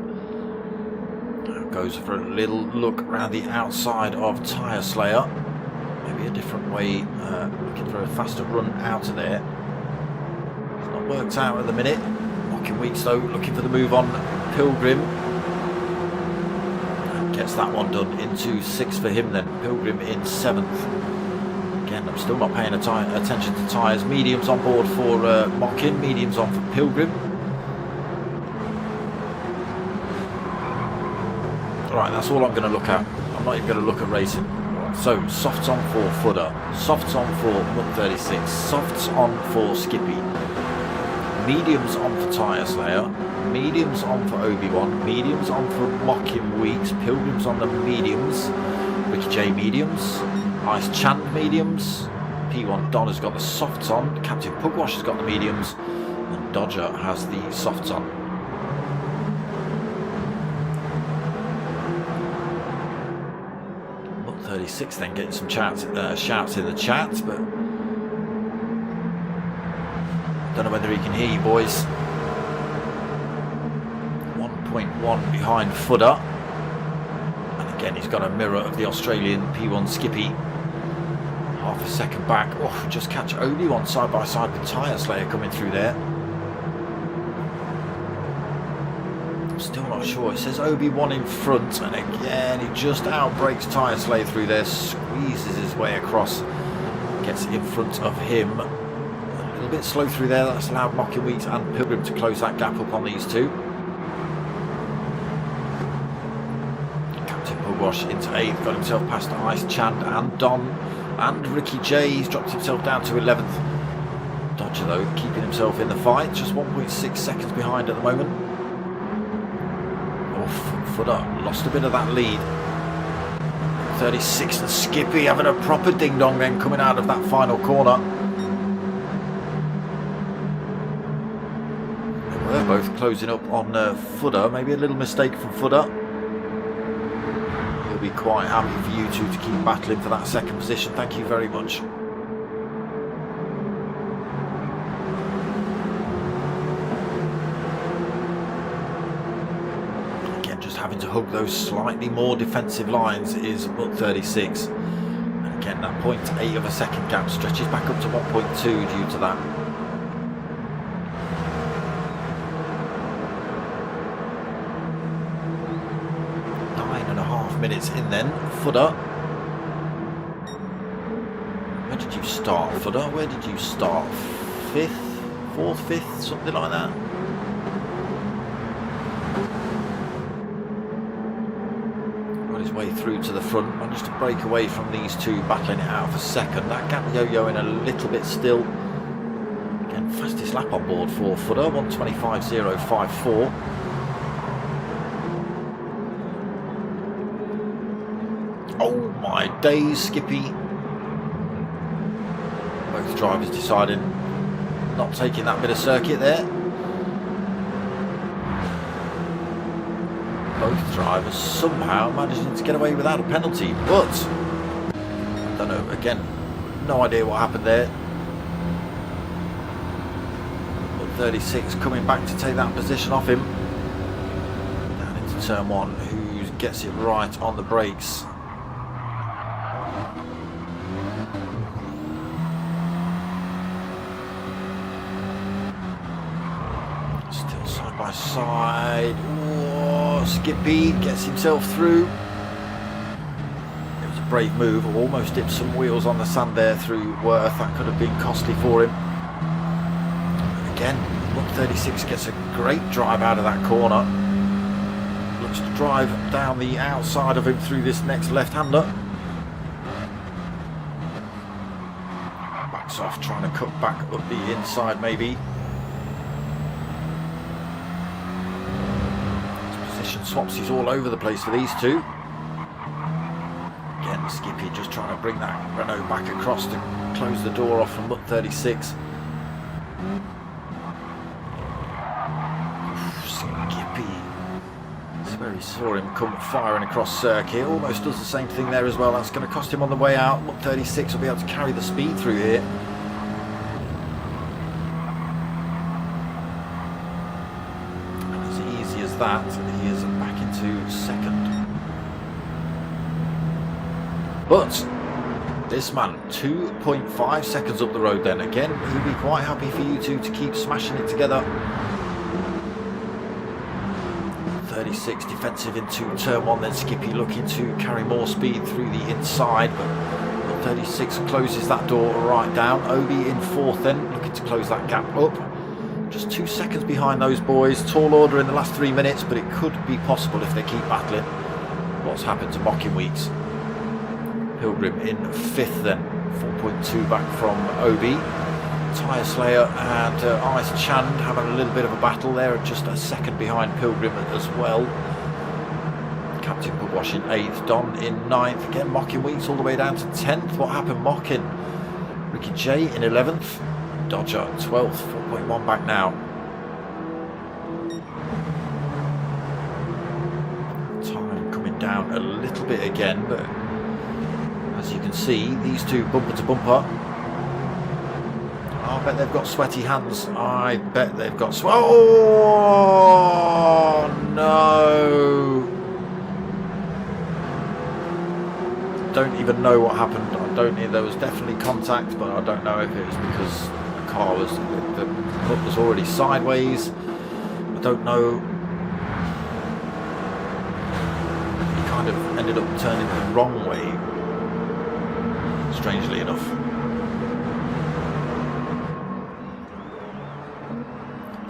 Goes for a little look around the outside of Tyre Slayer. Maybe a different way, looking for a faster run out of there. It's not worked out at the minute. Mocking Weeks though, looking for the move on Pilgrim. And gets that one done into 6th for him then. Pilgrim in 7th. Again, I'm still not paying attention to tyres. Mediums on board for Mocking, mediums on for Pilgrim. Right, that's all I'm going to look at. I'm not even going to look at racing. So, softs on for Footer, softs on for Mutt 36, softs on for Skippy, mediums on for Tyre Slayer, mediums on for Obi-Wan, mediums on for Mocking Weeks, Pilgrims on the mediums, Ricky J mediums, Ice Chand mediums, P1 Don has got the softs on, Captain Pugwash has got the mediums, and Dodger has the softs on. 36 then getting some shouts in the chat, but don't know whether he can hear you boys. 1.1 behind Footer, and again he's got a mirror of the Australian P1 Skippy, half a second back. Oh, just catch Obi-Wan side by side with Tyre Slayer coming through there. Still not sure. It says Obi-Wan in front, and again he just outbrakes Tyre Slayer through there, squeezes his way across, gets in front of him. A little bit slow through there. That's allowed Mockinwheat and Pilgrim to close that gap up on these two. Captain Pugwash into 8th, got himself past Ice Chand and Don and Ricky J. He's dropped himself down to 11th. Dodger though keeping himself in the fight, just 1.6 seconds behind at the moment. Oh, Footer lost a bit of that lead. 36 and Skippy having a proper ding dong then coming out of that final corner. They were both closing up on Footer, maybe a little mistake from Footer. He'll be quite happy for you two to keep battling for that second position. Thank you very much. Having to hug those slightly more defensive lines is Mutt 36, and again that 0.8 of a second gap stretches back up to 1.2 due to that. Nine and a half minutes in then. Footer, where did you start, Footer? Where did you start? 5th, 4th, 5th, something like that. Way through to the front, managed to break away from these two battling it out for second. That gap yo-yoing a little bit still. Again, fastest lap on board for Footer, 1:25.054. Oh my days, Skippy. Both drivers deciding not taking that bit of circuit there. Both drivers somehow managing to get away without a penalty, but I don't know, again, no idea what happened there. But 36 coming back to take that position off him. Down into turn 1, who gets it right on the brakes. Still side by side. Skippy gets himself through. It was a brave move, almost dipped some wheels on the sand there through Worth. That could have been costly for him. Again, Mutt 36 gets a great drive out of that corner. Looks to drive down the outside of him through this next left-hander. Backs off, trying to cut back up the inside maybe. Swapsies all over the place for these two. Again, Skippy just trying to bring that Renault back across to close the door off from Mutt 36. Skippy. That's where he saw him come firing across circuit. Almost does the same thing there as well. That's going to cost him on the way out. Mutt 36 will be able to carry the speed through here. That he is back into second, but this man 2.5 seconds up the road. Then again, he'll be quite happy for you two to keep smashing it together. 36 defensive into turn 1, then Skippy looking to carry more speed through the inside, but 36 closes that door right down. Obi in 4th then, looking to close that gap up. Just 2 seconds behind those boys. Tall order in the last 3 minutes, but it could be possible if they keep battling. What's happened to Mockinwheat? Pilgrim in 5th then, 4.2 back from Obi. Tyre Slayer and Ice Chand having a little bit of a battle there, just a second behind Pilgrim as well. Captain Pugwash in 8th, Don in 9th. Again, Mockinwheat all the way down to 10th. What happened, Mockin? Ricky J in 11th. Dodger 12th, 4.1 back now. Time coming down a little bit again, but as you can see, these two bumper to bumper. I bet they've got sweaty hands. I bet they've got oh no! Don't even know what happened. I don't know. There was definitely contact, but I don't know if it was because the car was the hook was already sideways. I don't know. He kind of ended up turning the wrong way, strangely enough.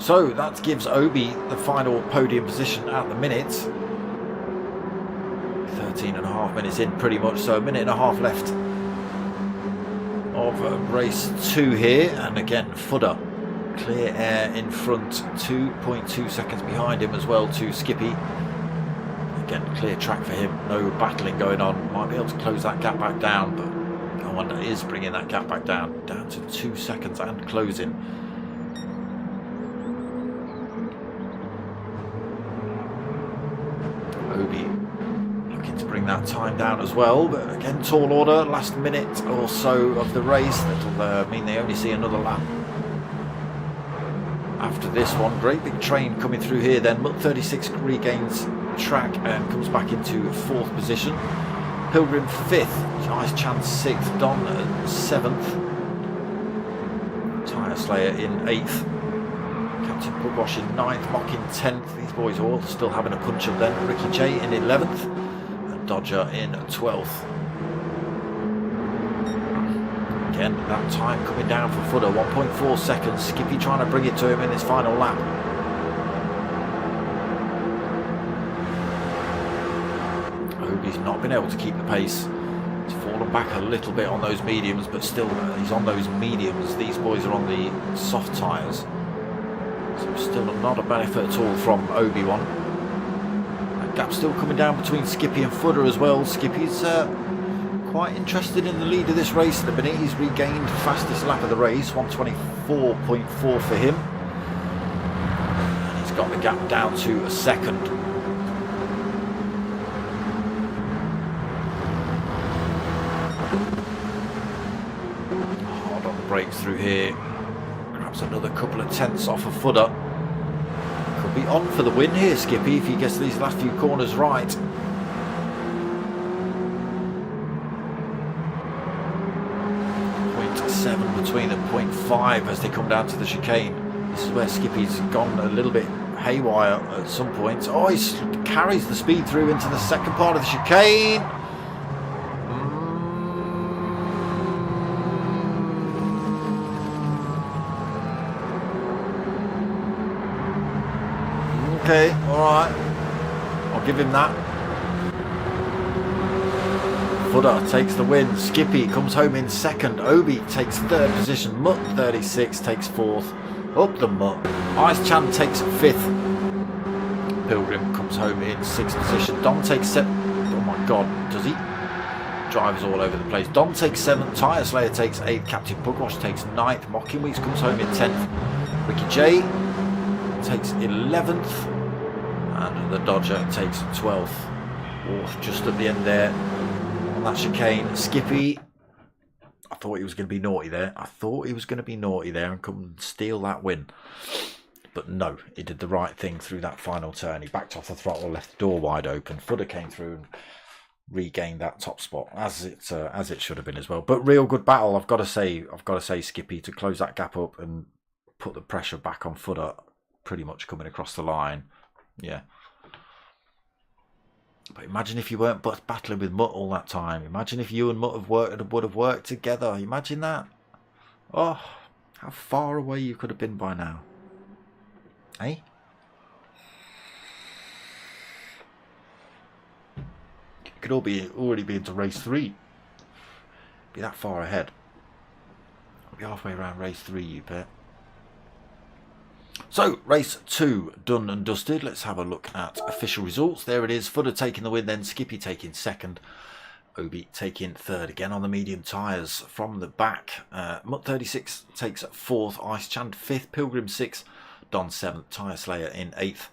So that gives Obi the final podium position at the minute. 13.5 minutes in pretty much, so a minute and a half left of race 2 here. And again, Fudder clear air in front, 2.2 seconds behind him as well to Skippy. Again, clear track for him, no battling going on. Might be able to close that gap back down, but no one is bringing that gap back down to 2 seconds and closing. Obi looking to bring that time down as well, but again, tall order, last minute or so of the race. That'll mean they only see another lap after this one. Great big train coming through here then. Mutt 36 regains track and comes back into 4th position. Pilgrim 5th, Ice Chance 6th, Don 7th, Tyre Slayer in 8th, Captain Pugwash in 9th, Mock in 10th. These boys are all still having a punch up then. Ricky J in 11th and Dodger in 12th. Again, that time coming down for Fudder, 1.4 seconds. Skippy trying to bring it to him in his final lap. Obi's not been able to keep the pace. He's fallen back a little bit on those mediums, but still he's on those mediums. These boys are on the soft tyres. So still not a benefit at all from Obi-Wan. That gap still coming down between Skippy and Fudder as well. Skippy's quite interested in the lead of this race at the minute. He's regained fastest lap of the race, 124.4 for him. And he's got the gap down to a second. Hard on the brakes through here. Grabs another couple of tenths off of Fudder. Could be on for the win here, Skippy, if he gets these last few corners right. 0.7 between them, 0.5 as they come down to the chicane. This is where Skippy's gone a little bit haywire at some point. Oh, he carries the speed through into the second part of the chicane. Okay, alright. I'll give him that. Fudder takes the win. Skippy comes home in 2nd. Obi takes 3rd position. Mutt 36 takes 4th. Up the Mutt. Ice Chan takes 5th. Pilgrim comes home in 6th position. Dom takes 7th. Oh my god, does he? Drives all over the place. Dom takes 7th. Tyre Slayer takes 8th. Captain Pugwash takes 9th. Mocking Weeks comes home in 10th. Ricky J takes 11th. And the Dodger takes 12th. Oh, just at the end there on that chicane. Skippy, I thought he was going to be naughty there. And come and steal that win. But no, he did the right thing through that final turn. He backed off the throttle, left the door wide open. Fudder came through and regained that top spot as it should have been as well. But real good battle, I've got to say, Skippy, to close that gap up and put the pressure back on Fudder, pretty much coming across the line. Yeah. But imagine if you weren't battling with Mutt all that time. Imagine if you and Mutt would have worked together. Imagine that. Oh, how far away you could have been by now. Eh? You could already be into race 3. Be that far ahead. I'll be halfway around race 3, you bet. So, race 2 done and dusted. Let's have a look at official results. There it is. Fudder taking the win, then Skippy taking 2nd. Obi taking 3rd, again on the medium tyres from the back. Mutt 36 takes 4th. Ice Chand 5th. Pilgrim 6th. Don 7th. Tyre Slayer in 8th.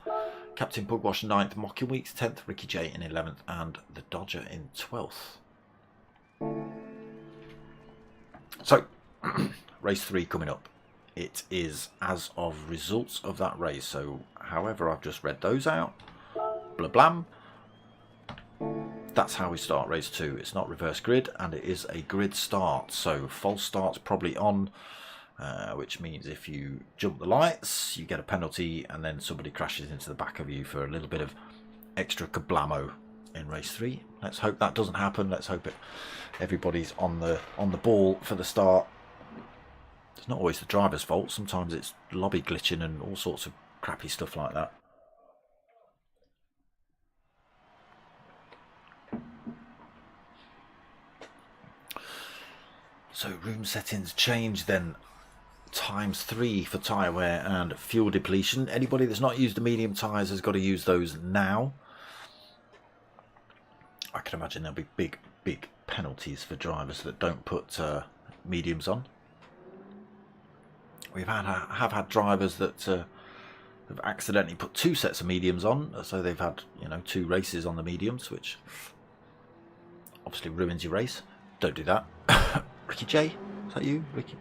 Captain Pugwash 9th. Mocking Weeks 10th. Ricky J in 11th. And the Dodger in 12th. So, race 3 coming up. It is as of results of that race. So, however, I've just read those out. Blah blam. That's how we start race 2. It's not reverse grid, and it is a grid start. So, false start's probably on, which means if you jump the lights, you get a penalty, and then somebody crashes into the back of you for a little bit of extra kablamo in race 3. Let's hope that doesn't happen. Let's hope everybody's on the ball for the start. It's not always the driver's fault. Sometimes it's lobby glitching and all sorts of crappy stuff like that. So room settings change then. ×3 for tyre wear and fuel depletion. Anybody that's not used the medium tyres has got to use those now. I can imagine there'll be big penalties for drivers that don't put mediums on. Have had drivers that have accidentally put 2 sets of mediums on, so they've had, you know, 2 races on the mediums, which obviously ruins your race. Don't do that. Ricky J, is that you, Ricky?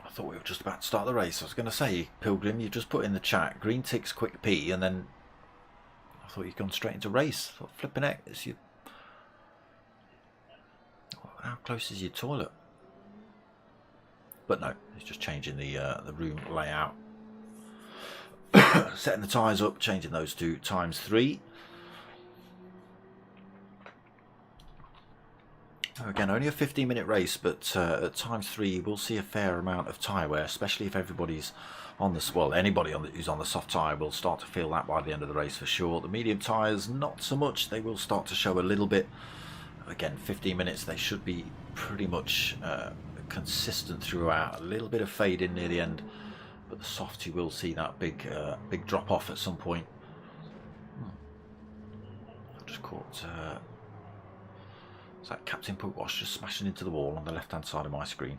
I thought we were just about to start the race. I was going to say, Pilgrim, you just put in the chat, green ticks, quick P, and then I thought you'd gone straight into race. I thought, flipping heck, it's you. How close is your toilet? But no, it's just changing the room layout. Setting the tyres up, changing those to ×3. Again, only a 15-minute race, but at ×3 we'll see a fair amount of tyre wear, especially if everybody's on the, well, anybody who's on the soft tyre will start to feel that by the end of the race for sure. The medium tyres, not so much. They will start to show a little bit. Again, 15 minutes, they should be pretty much consistent throughout. A little bit of fade in near the end, but the soft, you will see that big drop off at some point. I've just caught is that Captain P1RCs just smashing into the wall on the left hand side of my screen.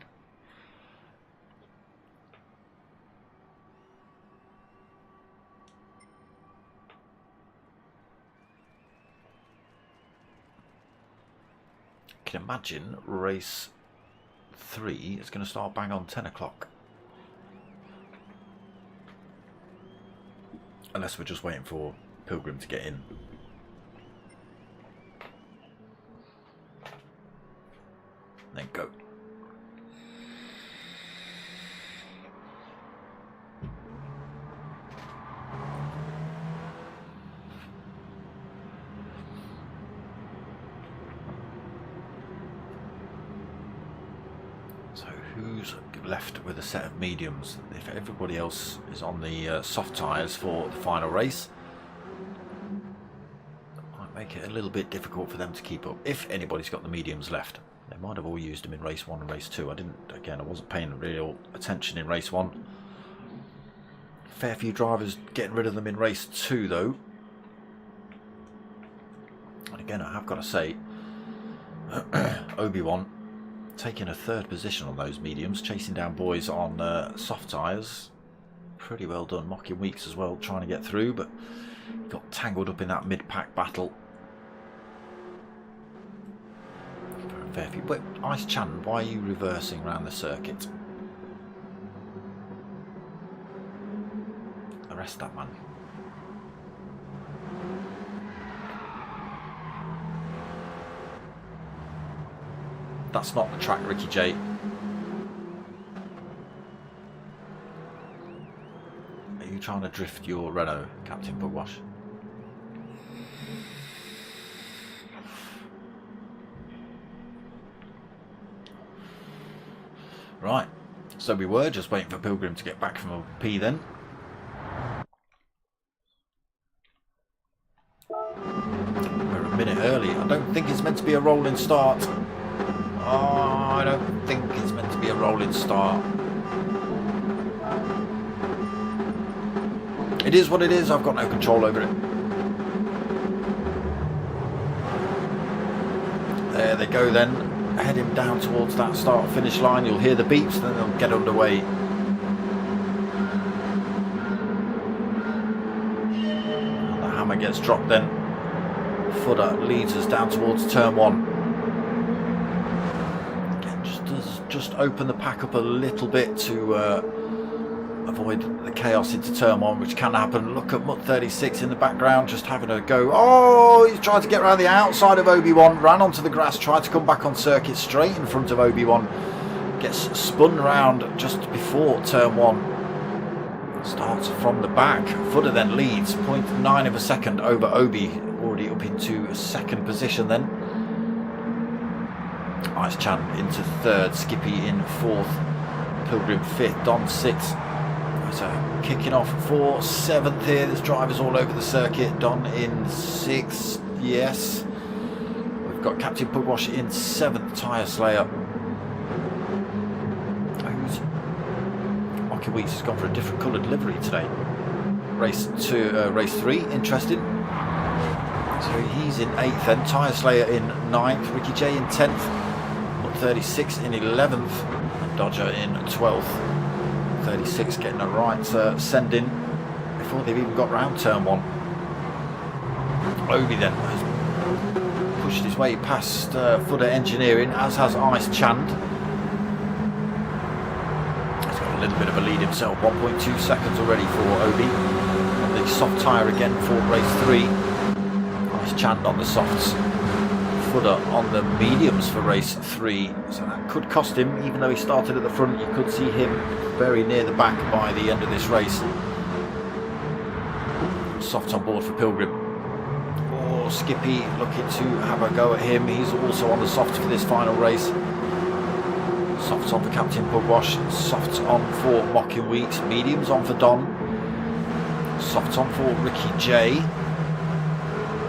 I can imagine race 3 is going to start bang on 10 o'clock. Unless we're just waiting for Pilgrim to get in. Then go. So who's left with a set of mediums? If everybody else is on the soft tyres for the final race, that might make it a little bit difficult for them to keep up. If anybody's got the mediums left. They might have all used them in race 1 and race 2. I wasn't paying real attention in race 1. Fair few drivers getting rid of them in race 2 though. And again, I have got to say, Obi-Wan taking a 3rd position on those mediums, chasing down boys on soft tyres. Pretty well done. Mocking Weeks as well, trying to get through, but got tangled up in that mid-pack battle. Fair few. But Ice Chan, why are you reversing around the circuit? Arrest that man. That's not the track, Ricky J. Are you trying to drift your Renault, Captain P1RCs? Right, so we were just waiting for Pilgrim to get back from a P then. We're a minute early. I don't think it's meant to be a rolling start. Oh, I don't think it's meant to be a rolling start. It is what it is. I've got no control over it. There they go then. Heading down towards that start finish line. You'll hear the beeps, then they'll get underway. And the hammer gets dropped then. Footer leads us down towards turn 1. Again, just open the pack up a little bit to avoid the chaos into turn 1, which can happen. Look at Mutt 36 in the background, just having a go. Oh, he's trying to get around the outside of Obi-Wan, ran onto the grass, tried to come back on circuit straight in front of Obi-Wan. Gets spun round just before turn 1. Starts from the back. Footer then leads 0.9 of a second over Obi, already up into second position then. Ice Chan into third, Skippy in fourth, Pilgrim fifth, Don 6th. So kicking off for 7th here. There's drivers all over the circuit. Don in 6th, yes. We've got Captain Pugwash in 7th, Tyre Slayer. Rocky Weeks has gone for a different coloured livery today. Race 3, interesting. So he's in 8th then, Tyre Slayer in 9th, Ricky J in 10th, Mutt 36 in 11th, and Dodger in 12th. 36 getting a right send in before they've even got round turn 1. Obi then has pushed his way past Footer Engineering, as has Ice Chand. He's got a little bit of a lead himself, 1.2 seconds already for Obi. On the soft tyre again for race 3. Ice Chand on the softs. Footer on the mediums for race 3, so that could cost him. Even though he started at the front, you could see him very near the back by the end of this race. Soft on board for Pilgrim. Oh, Skippy looking to have a go at him. He's also on the softs for this final race. Softs on for Captain Pugwash, softs on for Mocking Weeks, mediums on for Don, softs on for Ricky J.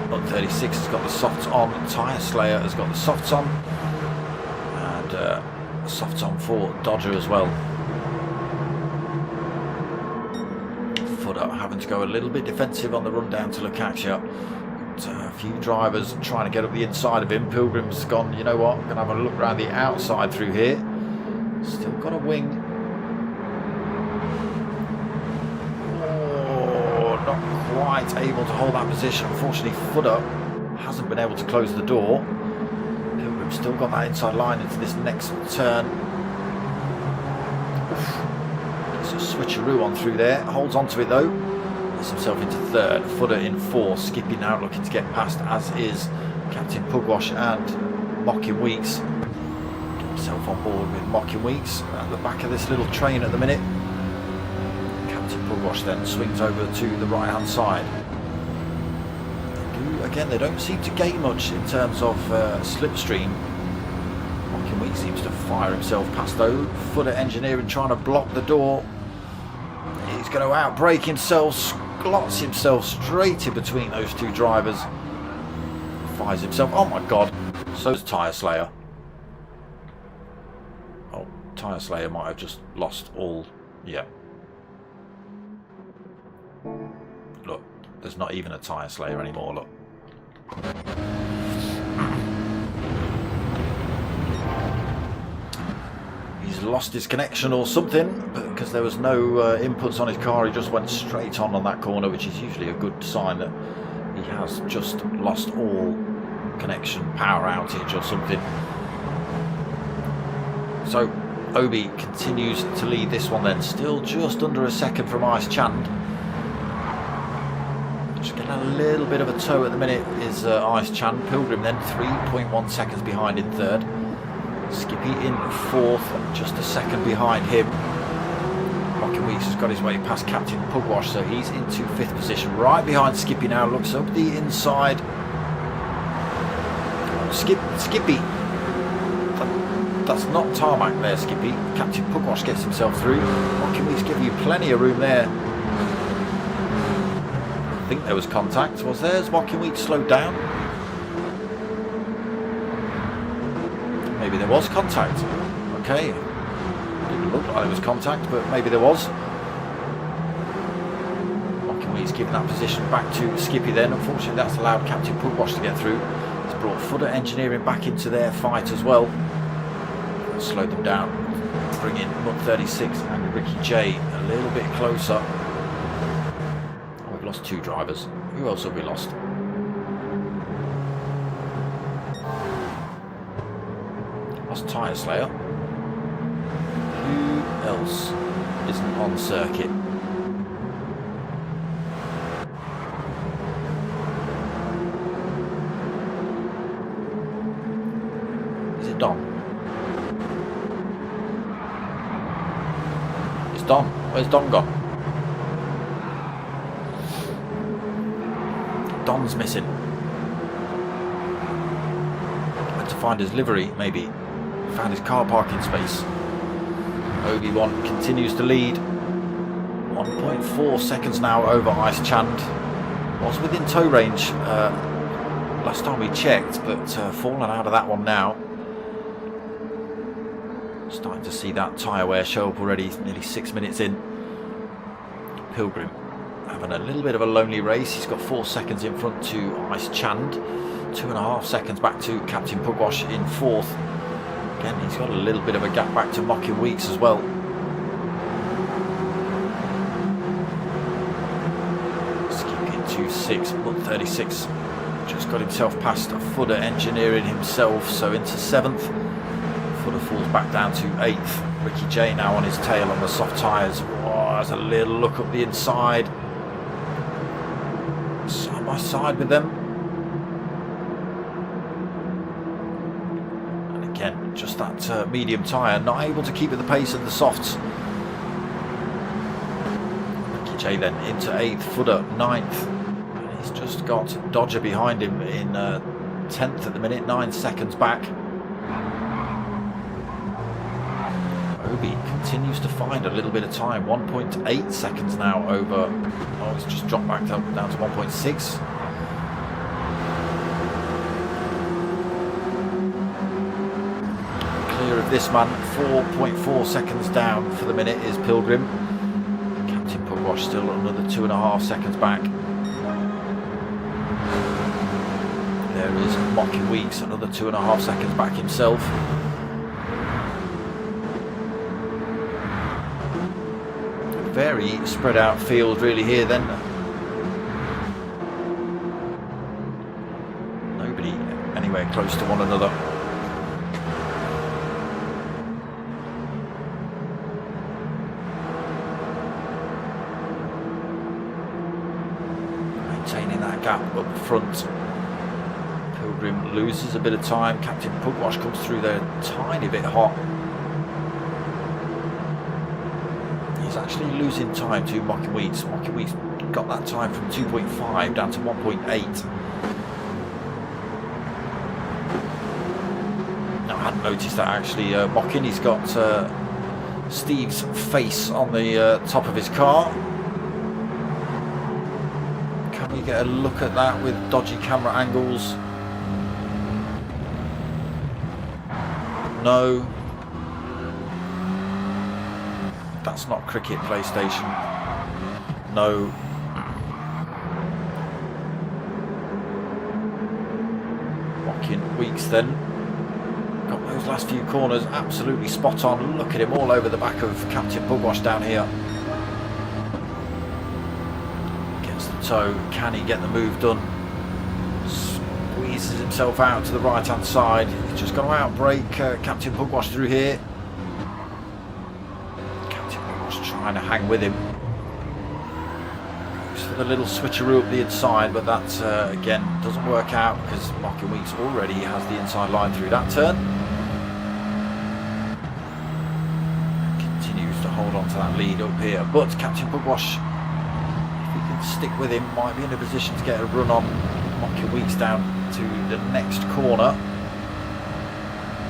Mutt 36 has got the softs on, Tyre Slayer has got the softs on, and softs on for Dodger as well. Footer having to go a little bit defensive on the run down to Lukacia. A few drivers trying to get up the inside of him. Pilgrim's gone, you know what, I'm going to have a look around the outside through here. Still got a wing. Quite able to hold that position. Unfortunately, Footer hasn't been able to close the door. Pilgrim's still got that inside line into this next turn. Gets a switcheroo on through there. Holds onto it though. Gets himself into third. Footer in fourth. Skippy now looking to get past, as is Captain Pugwash and Mocking Weeks. Get himself on board with Mocking Weeks at the back of this little train at the minute. Pugwash then swings over to the right hand side. They don't seem to gain much in terms of slipstream. Mocking Week seems to fire himself past though. Footer Engineering trying to block the door. He's going to outbrake himself, slots himself straight in between those two drivers. Fires himself, oh my god, so does Tyre Slayer. Oh, Tyre Slayer might have just lost all, yeah. Look, there's not even a Tyre Slayer anymore, look. He's lost his connection or something, because there was no inputs on his car. He just went straight on that corner, which is usually a good sign that he has just lost all connection, power outage or something. So Obi continues to lead this one then, still just under a second from Ice Chand. Just getting a little bit of a tow at the minute is Ice Chan. Pilgrim then 3.1 seconds behind in third. Skippy in fourth, just a second behind him. Mocking Weeks has got his way past Captain Pugwash, so he's into fifth position. Right behind Skippy now, looks up the inside. Skippy. That's not tarmac there, Skippy. Captain Pugwash gets himself through. Mocking Weeks give you plenty of room there. I think there was contact. Was there? Has Mocking Weeks slowed down? Maybe there was contact. Okay. Didn't look like there was contact, but maybe there was. Mocking Weeks giving that position back to Skippy then. Unfortunately, that's allowed Captain Pugwash to get through. It's brought Footer Engineering back into their fight as well. Slowed them down. Bring in Mutt 36 and Ricky J a little bit closer. We've lost two drivers. Who else have we lost? Lost Tyre Slayer. Who else? isn't on circuit. Is it Dom? It's Dom. Where's Dom gone? Dom's missing. Went to find his livery, maybe. Found his car parking space. Obi-Wan continues to lead. 1.4 seconds now over Ice Chand. Was within tow range last time we checked, but fallen out of that one now. Starting to see that tyre wear show up already, nearly 6 minutes in. Pilgrim having a little bit of a lonely race. He's got 4 seconds in front to Ice Chand. 2.5 seconds back to Captain Pugwash in 4th. Again, he's got a little bit of a gap back to Mocking Weeks as well. Skipping to 6, but 36. Just got himself past Fudder Engineering himself, so into 7th. Fudder falls back down to 8th. Ricky J now on his tail on the soft tyres. Oh, has a little look up the inside. Side by side with them. Again, just that medium tyre, not able to keep at the pace of the softs. Ricky J then into 8th, Fudder 9th. And he's just got Dodger behind him in 10th at the minute, 9 seconds back. Obi continues to find a little bit of time, 1.8 seconds now over. Oh, he's just dropped back down to 1.6. Of this man, 4.4 seconds down for the minute is Pilgrim. Captain Pugwash still another 2.5 seconds back. There is Mocking Weeks, another 2.5 seconds back himself. Very spread out field really here then. Nobody anywhere close to one another. Gap up front. Pilgrim loses a bit of time. Captain Pugwash comes through there a tiny bit hot. He's actually losing time to Mocking Weeks. Mocking Weeks got that time from 2.5 down to 1.8. Now, I hadn't noticed that actually. Mocking, he's got Steve's face on the top of his car. Get a look at that with dodgy camera angles. No, that's not cricket PlayStation. No. Mocking Weeks then. Got those last few corners absolutely spot on. Look at him all over the back of Captain Pugwash down here. So can he get the move done? Squeezes himself out to the right hand side. He's just going to outbrake Captain Pugwash through here. Captain Pugwash trying to hang with him. Goes for the little switcheroo up the inside, but that again doesn't work out because Mocking Weeks already has the inside line through that turn. Continues to hold on to that lead up here, but Captain Pugwash, stick with him, might be in a position to get a run on Mocking Weeks down to the next corner.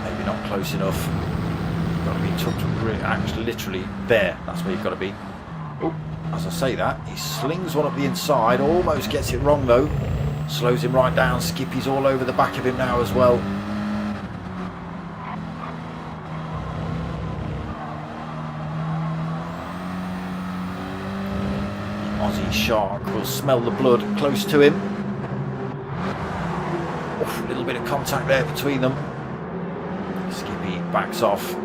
Maybe not close enough. You've got to be tucked actually literally there. That's where you've got to be. Oh, as I say that, he slings one up the inside, almost gets it wrong though. Slows him right down. Skippy's all over the back of him now as well. Aussie Shark will smell the blood close to him. Oof, a little bit of contact there between them. Skippy backs off.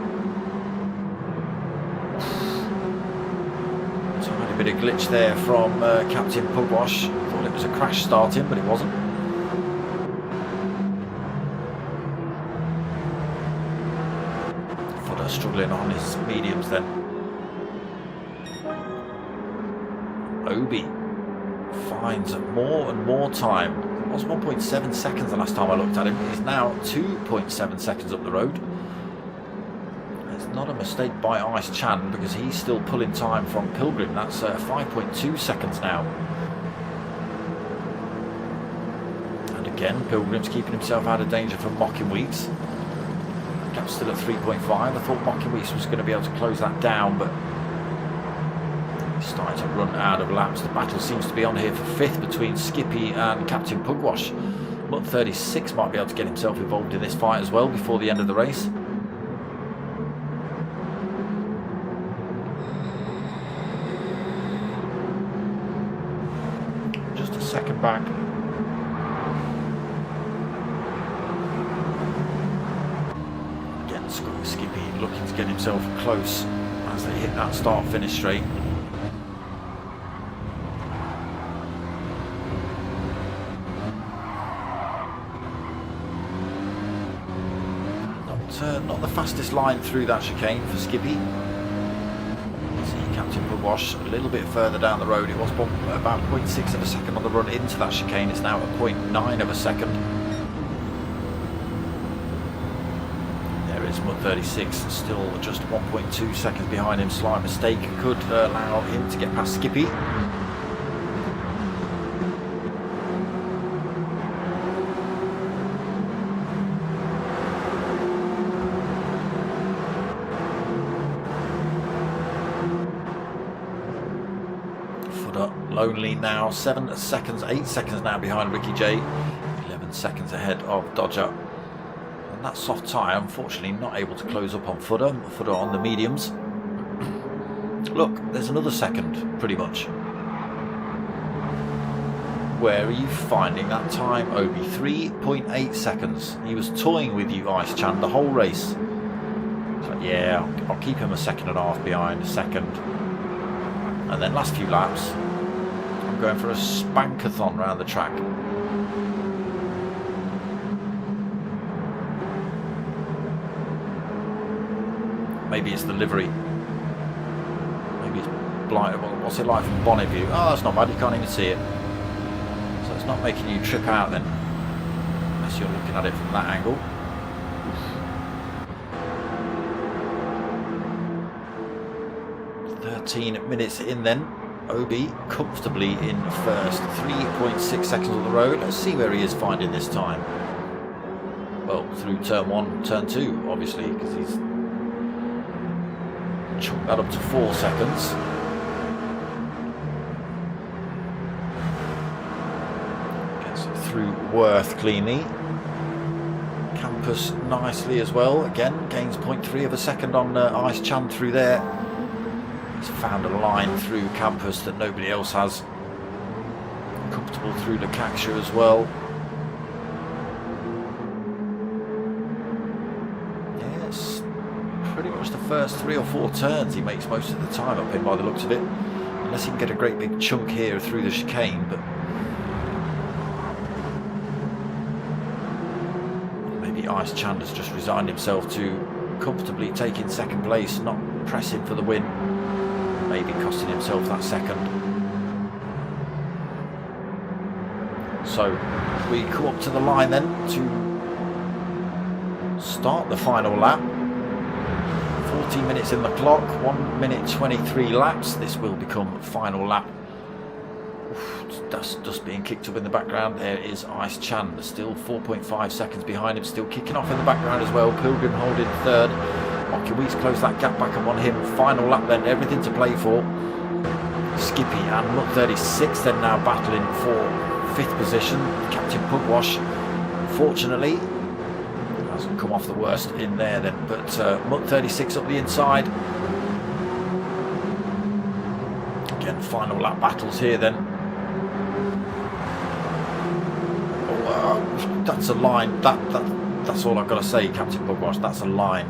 Tiny bit of glitch there from Captain Pugwash. Thought it was a crash starting, but it wasn't. Fudder struggling on his mediums then. Obi finds more and more time. It was 1.7 seconds the last time I looked at him. He's now 2.7 seconds up the road. It's not a mistake by Ice Chan because he's still pulling time from Pilgrim. That's 5.2 seconds now. And again, Pilgrim's keeping himself out of danger from Mocking Weeks. Gap's still at 3.5. I thought Mocking Weeks was going to be able to close that down, but he's starting to run out of laps. The battle seems to be on here for 5th between Skippy and Captain Pugwash. Mutt 36 might be able to get himself involved in this fight as well before the end of the race. Just a second back. Again, Skippy looking to get himself close as they hit that start-finish straight. Not the fastest line through that chicane for Skippy. See Captain Pugwash a little bit further down the road. It was about 0.6 of a second on the run into that chicane. It's now at 0.9 of a second. There is Mutt 36, still just 1.2 seconds behind him. Slight mistake could allow him to get past Skippy. Lonely now, 7 seconds, 8 seconds now behind Ricky J, 11 seconds ahead of Dodger. And that soft tyre, unfortunately, not able to close up on Footer on the mediums. Look, there's another second, pretty much. Where are you finding that time, Obi? 3.8 seconds. He was toying with you, Ice Chan, the whole race. So, yeah, I'll keep him a second and a half behind, a second. And then last few laps, going for a spankathon around the track. Maybe it's the livery. Maybe it's blind. What's it like from bonnet view? Oh, that's not bad. You can't even see it. So it's not making you trip out then, unless you're looking at it from that angle. 13 minutes in then. Obi comfortably in first, 3.6 seconds on the road. Let's see where he is finding this time. Well, through turn 1, turn 2, obviously, because he's chunked that up to 4 seconds. Gets through Worth cleanly. Campus nicely as well. Again, gains 0.3 of a second on Ice Chan through there. He's found a line through Campus that nobody else has. Comfortable through the Caksha as well. Yes, pretty much the first 3 or 4 turns he makes most of the time up in by the looks of it. Unless he can get a great big chunk here through the chicane, but maybe Ice Chan has just resigned himself to comfortably taking second place, not pressing for the win. Maybe costing himself that second. So we come up to the line then to start the final lap. 14 minutes in the clock, 1 minute 23 laps. This will become final lap. Dust being kicked up in the background. There is Ice Chan, still 4.5 seconds behind him, still kicking off in the background as well. Pilgrim holding third. Mocking Weeks close that gap back up on him. Final lap then, everything to play for. Skippy and Mutt 36 then now battling for 5th position. Captain Pugwash, fortunately, hasn't come off the worst in there then, but Mutt 36 up the inside. Again, final lap battles here then. Oh, that's a line. That's all I've got to say, Captain Pugwash. That's a line.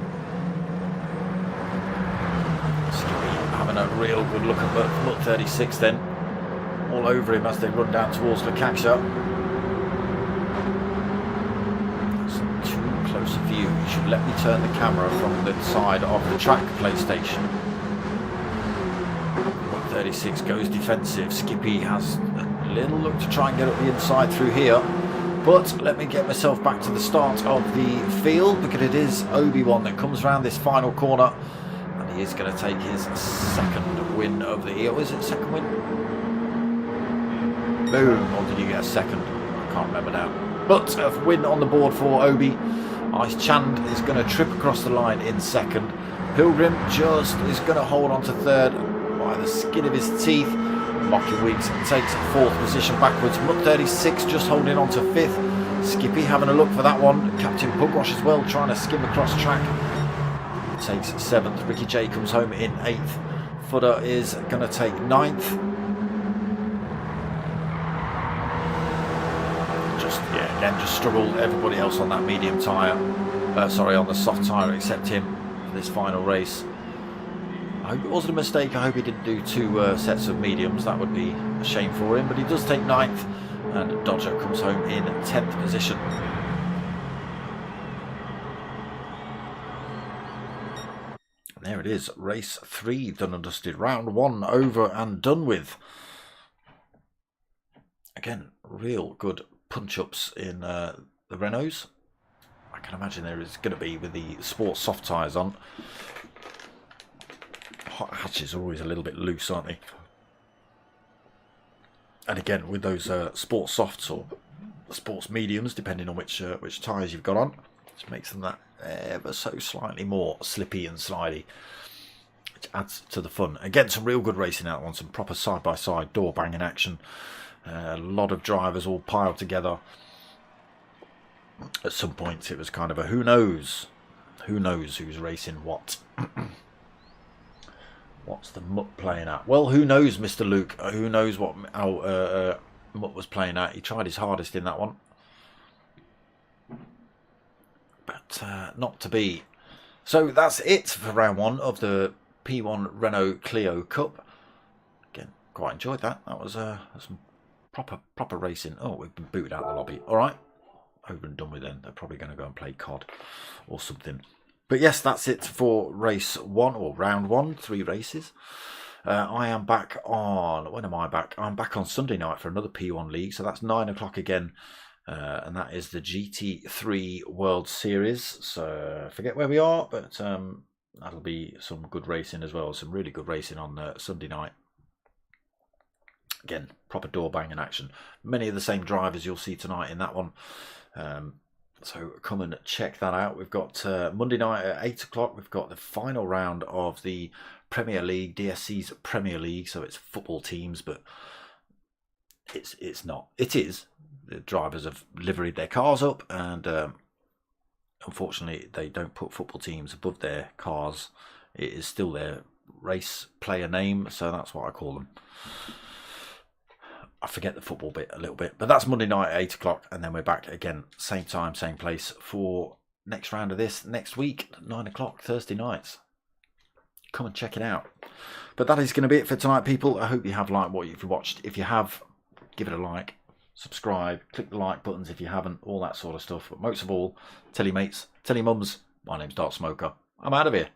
Having a real good look at Mutt 36 then, all over him as they run down towards the Caksha. That's too close a view. You should let me turn the camera from the side of the track PlayStation. Mutt 136 goes defensive. Skippy has a little look to try and get up the inside through here. But let me get myself back to the start of the field, because it is Obi-Wan that comes around this final corner. And he is going to take his second win of the year. Is it second win? Boom. Or did you get a second? I can't remember now. But a win on the board for Obi. Ice Chand is going to trip across the line in second. Pilgrim just is going to hold on to third by the skin of his teeth. Mocky Weeks takes fourth position backwards. Mutt 36 just holding on to fifth. Skippy having a look for that one. Captain Pugwash as well, trying to skim across track. Takes seventh. Ricky J comes home in eighth. Footer is going to take ninth. Just struggled. Everybody else on that medium tyre, on the soft tyre except him for this final race. I hope it wasn't a mistake. I hope he didn't do two sets of mediums. That would be a shame for him, but he does take ninth, and Dodger comes home in 10th position. And there it is, race 3 done and dusted, round 1 over and done with. Again, real good punch-ups in the Renaults. I can imagine there is going to be with the sports soft tyres on. Hot hatches are always a little bit loose, aren't they? And again, with those sports softs or sports mediums, depending on which tyres you've got on, just makes them that ever so slightly more slippy and slidey, which adds to the fun. Again, some real good racing out on some proper side-by-side door banging action. A lot of drivers all piled together. At some points it was kind of a who knows who's racing what. What's the Mutt playing at? Well, who knows, Mr. Luke? Who knows what Mutt was playing at? He tried his hardest in that one, but not to be. So that's it for round 1 of the P1 Renault Clio Cup. Again, quite enjoyed that. That was some proper racing. Oh, we've been booted out of the lobby. All right, over and done with then. They're probably going to go and play COD or something. But yes, that's it for race 1 or round 1, 3 races. I am back on, when am I back? I'm back on Sunday night for another P1 League. So that's 9 o'clock again. And that is the GT3 World Series. So forget where we are, but that'll be some good racing as well. Some really good racing on Sunday night. Again, proper door banging action. Many of the same drivers you'll see tonight in that one. So come and check that out. We've got Monday night at 8 o'clock. We've got the final round of the Premier League, DSC's Premier League. So it's football teams, but it's not. It is. The drivers have liveried their cars up, and unfortunately they don't put football teams above their cars. It is still their race player name, so that's what I call them. I forget the football bit a little bit, but that's Monday night at 8 o'clock, and then we're back again, same time, same place for next round of this next week at 9 o'clock, Thursday nights. Come and check it out. But that is going to be it for tonight, people. I hope you have liked what you've watched. If you have, give it a like, subscribe, click the like buttons if you haven't, all that sort of stuff. But most of all, tell your mates, tell your mums. My name's Dark Smoker. I'm out of here.